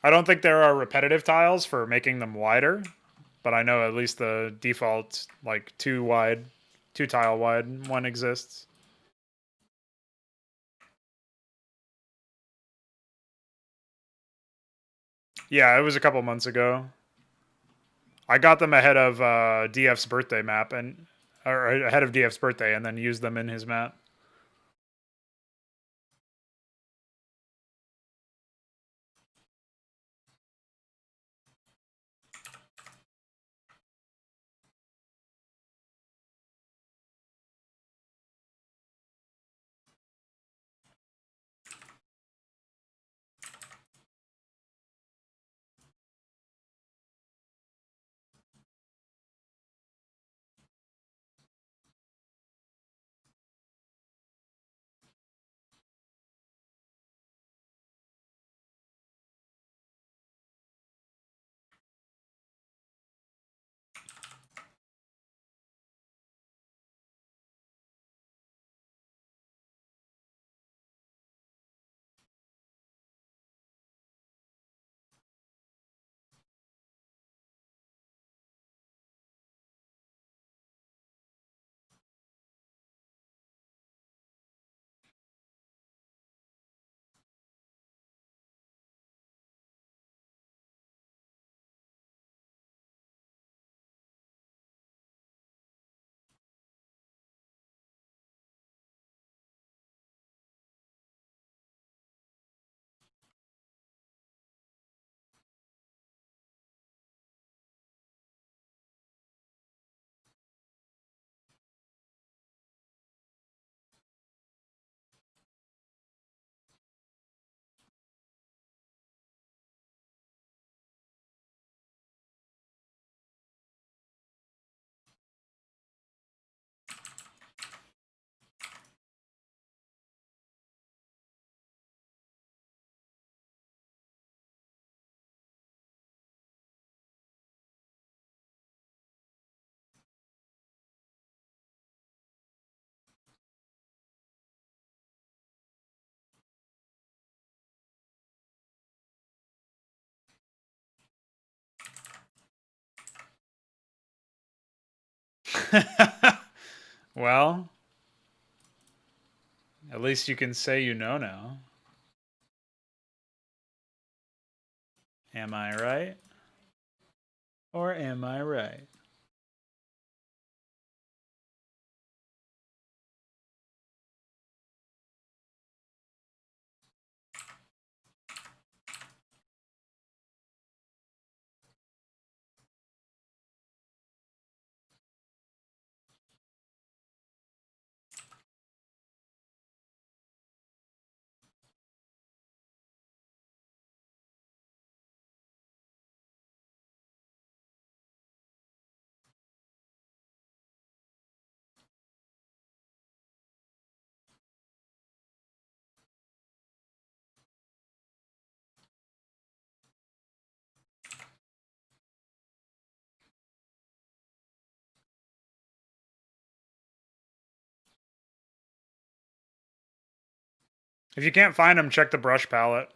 I don't think there are repetitive tiles for making them wider, but I know at least the default, like, 2 tile wide one exists. Yeah, it was a couple months ago. I got them ahead of DF's birthday map, or ahead of DF's birthday, and then used them in his map. Well, at least you can say you know now. Am I right? Or am I right? If you can't find them, check the brush palette.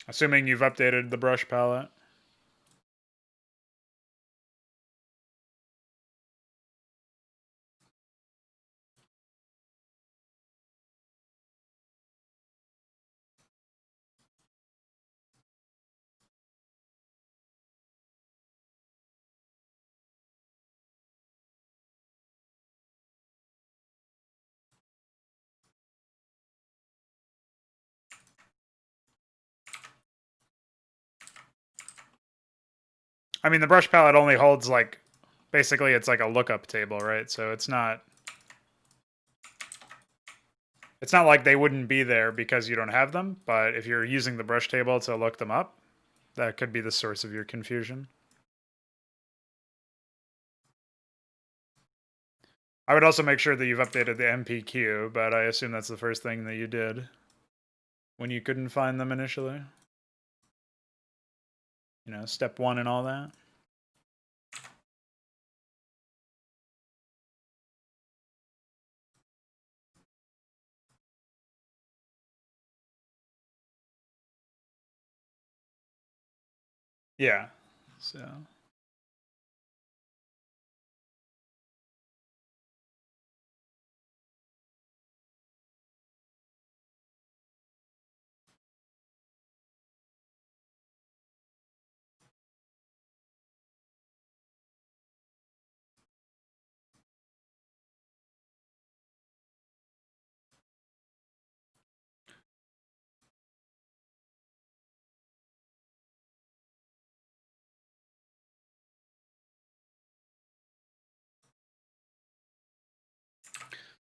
Assuming you've updated the brush palette. I mean, the brush palette only holds like, basically it's like a lookup table, right? So it's not like they wouldn't be there because you don't have them, but if you're using the brush table to look them up, that could be the source of your confusion. I would also make sure that you've updated the MPQ, but I assume that's the first thing that you did when you couldn't find them initially. You know, step 1 and all that. Yeah, so...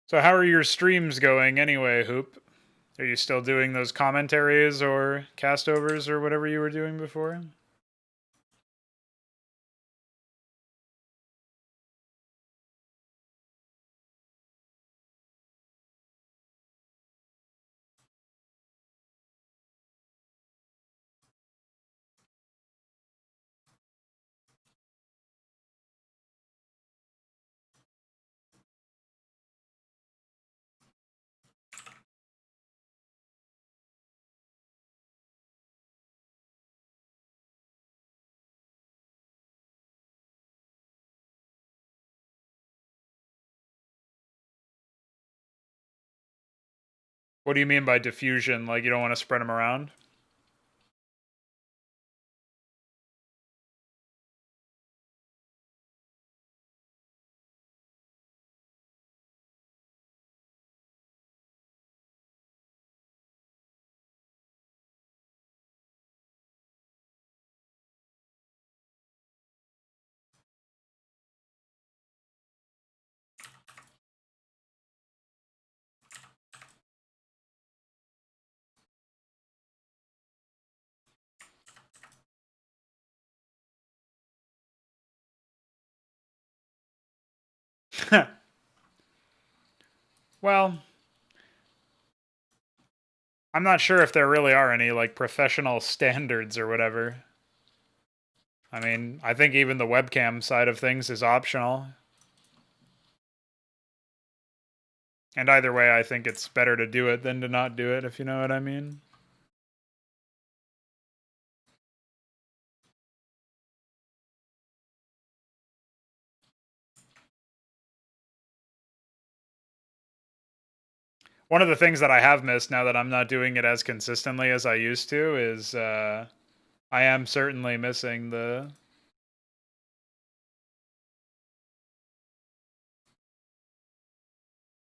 So how are your streams going anyway, Hoop? Are you still doing those commentaries or castovers or whatever you were doing before? What do you mean by diffusion? Like you don't want to spread them around? Well, I'm not sure if there really are any like professional standards or whatever. I mean, I think even the webcam side of things is optional. And either way, I think it's better to do it than to not do it, if you know what I mean. One of the things that I have missed now that I'm not doing it as consistently as I used to is I am certainly missing the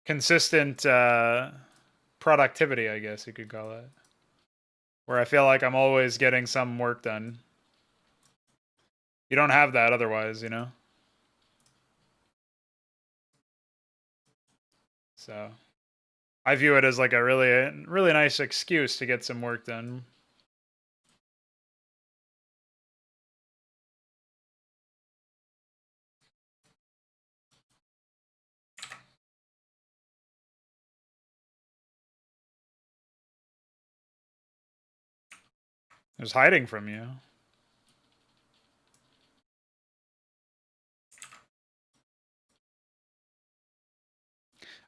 consistent productivity, I guess you could call it, where I feel like I'm always getting some work done. You don't have that otherwise, you know? So I view it as like a really nice excuse to get some work done. It was hiding from you.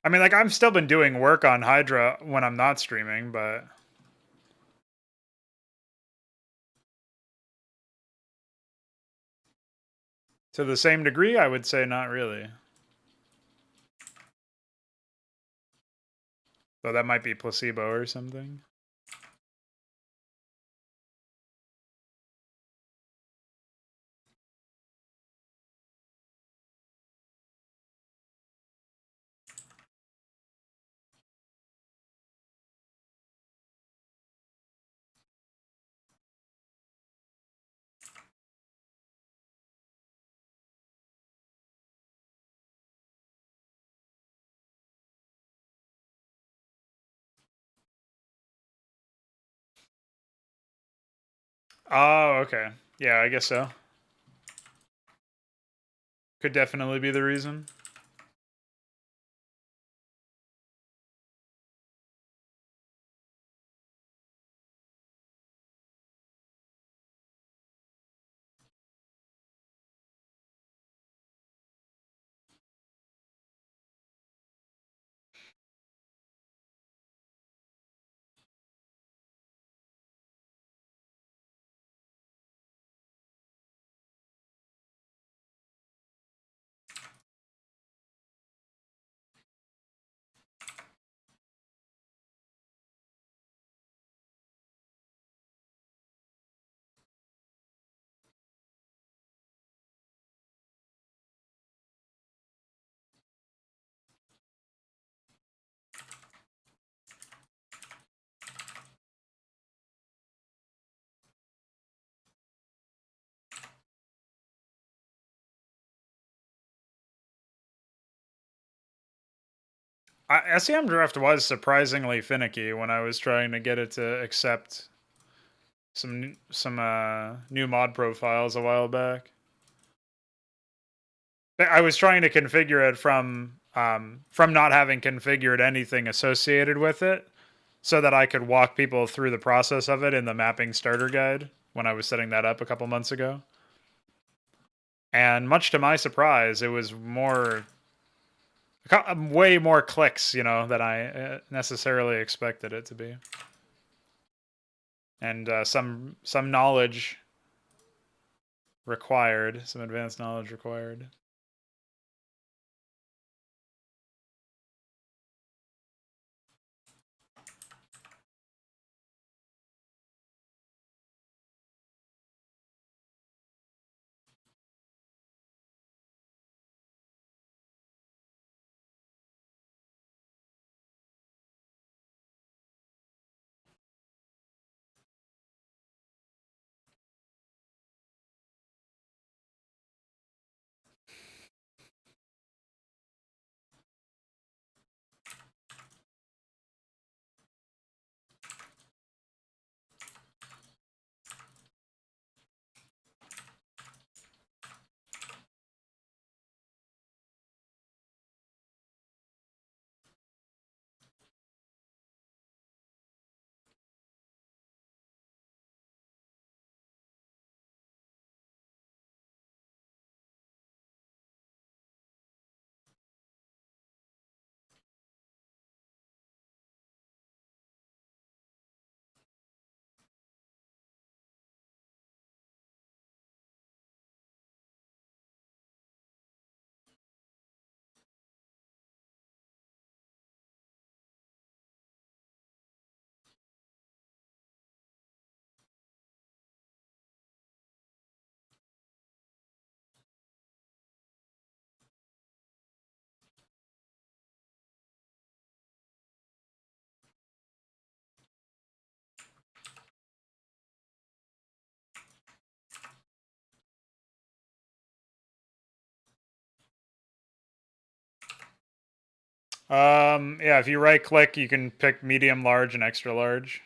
I mean, like, I've still been doing work on HYDRA when I'm not streaming, but to the same degree, I would say not really. So that might be placebo or something. Oh, okay. Yeah, I guess so. Could definitely be the reason. SEM Draft was surprisingly finicky when I was trying to get it to accept some new mod profiles a while back. I was trying to configure it from not having configured anything associated with it, so that I could walk people through the process of it in the mapping starter guide when I was setting that up a couple months ago. And much to my surprise, it was way more clicks, than I necessarily expected it to be, and some knowledge required, some advanced knowledge required. Yeah, if you right click, you can pick medium, large, and extra large.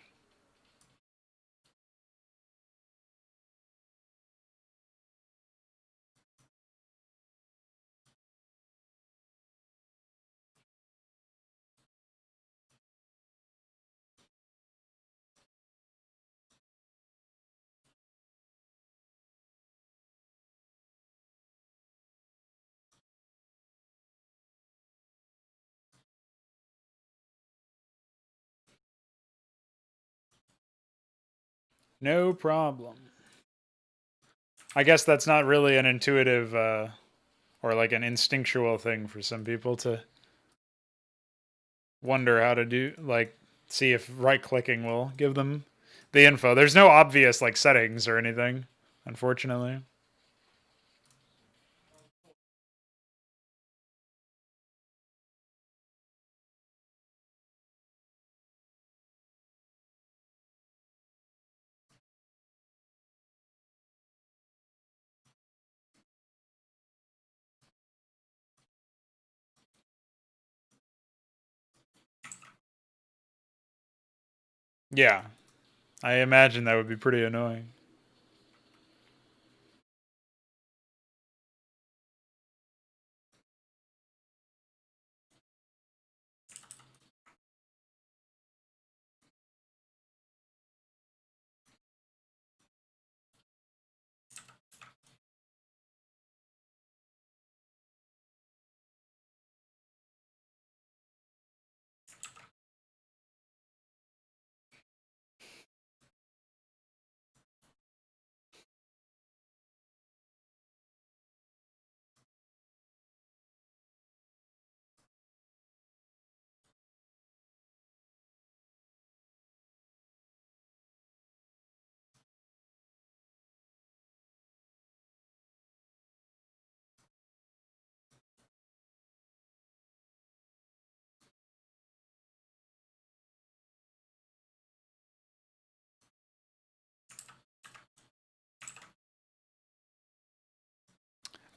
No problem. I guess that's not really an intuitive or like an instinctual thing for some people to wonder how to do, like, see if right clicking will give them the info. There's no obvious like settings or anything, unfortunately. Yeah, I imagine that would be pretty annoying.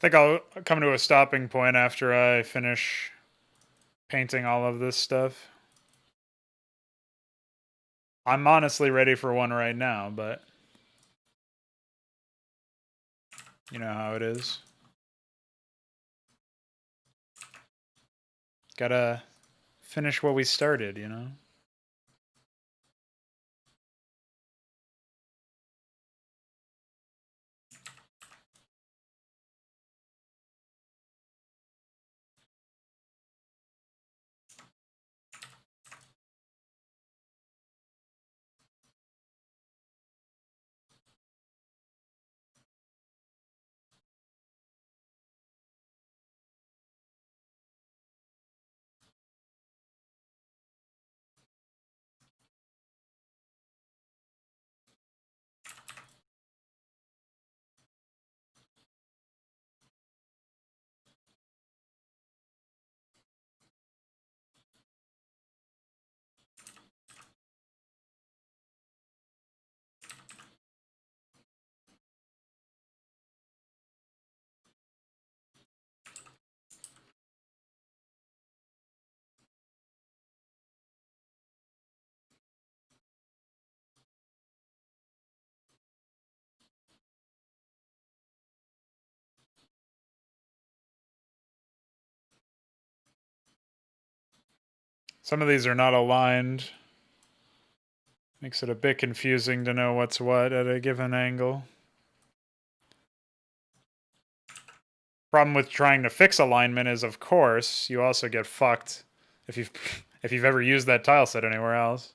think I'll come to a stopping point after I finish painting all of this stuff. I'm honestly ready for one right now, but you know how it is. Gotta finish what we started, you know? Some of these are not aligned. Makes it a bit confusing to know what's what at a given angle. Problem with trying to fix alignment is, of course, you also get fucked if you've if you've ever used that tile set anywhere else.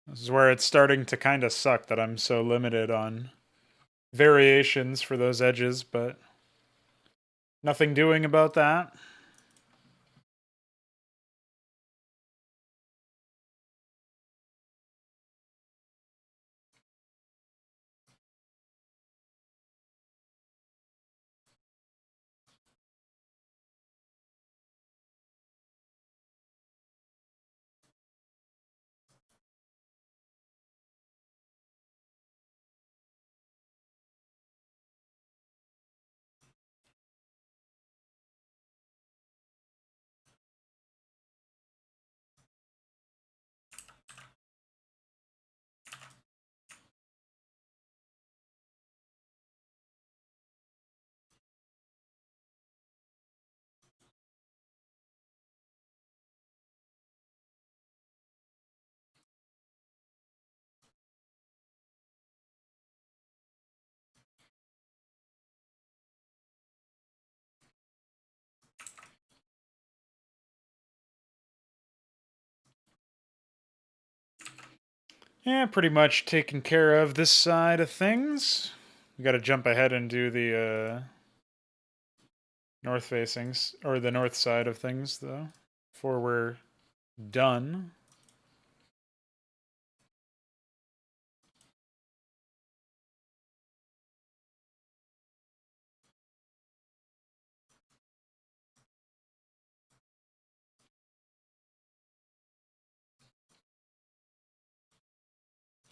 This is where it's starting to kind of suck that I'm so limited on variations for those edges, but nothing doing about that. Yeah, pretty much taken care of this side of things. We got to jump ahead and do the north facings, or the north side of things, though, before we're done.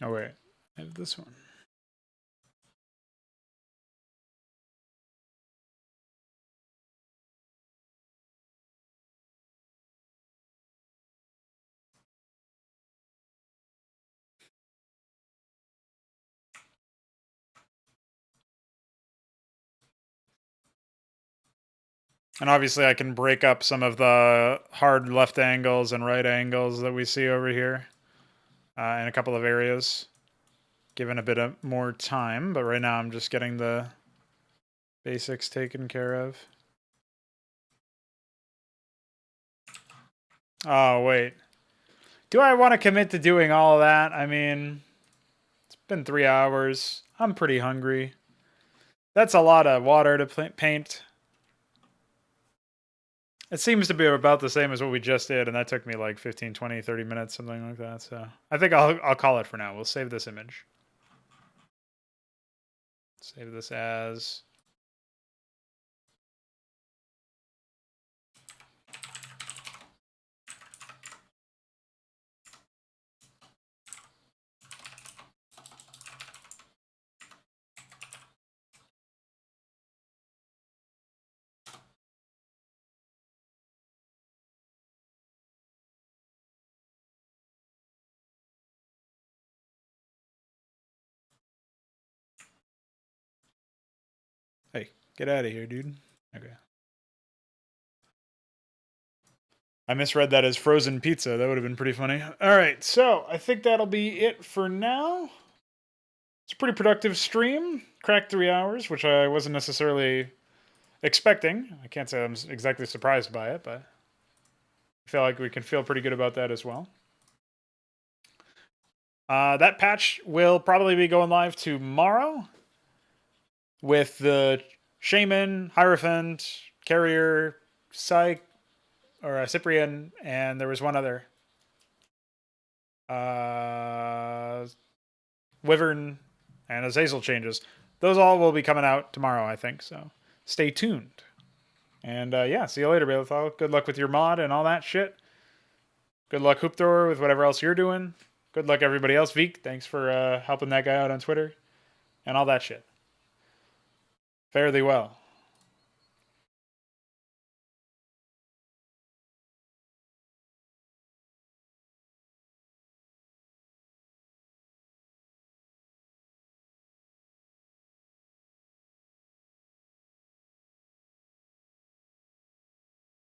Oh, wait. I have this one. And obviously I can break up some of the hard left angles and right angles that we see over here in a couple of areas, given a bit of more time. But right now I'm just getting the basics taken care of. Oh, wait. Do I want to commit to doing all of that? I mean, it's been 3 hours. I'm pretty hungry. That's a lot of water to paint. It seems to be about the same as what we just did, and that took me like 15, 20, 30 minutes, something like that. So I think I'll call it for now. We'll save this image. Save this as... Hey, get out of here, dude. Okay. I misread that as frozen pizza. That would have been pretty funny. All right, so I think that'll be it for now. It's a pretty productive stream. Cracked 3 hours, which I wasn't necessarily expecting. I can't say I'm exactly surprised by it, but I feel like we can feel pretty good about that as well. That patch will probably be going live tomorrow with the Shaman, Hierophant, Carrier, Cyprian, and there was one other. Wyvern and Azazel changes. Those all will be coming out tomorrow, I think, so stay tuned. And yeah, see you later, Balethal. Good luck with your mod and all that shit. Good luck, Hoop Thrower, with whatever else you're doing. Good luck, everybody else. Veek, thanks for helping that guy out on Twitter. And all that shit. Fare thee well.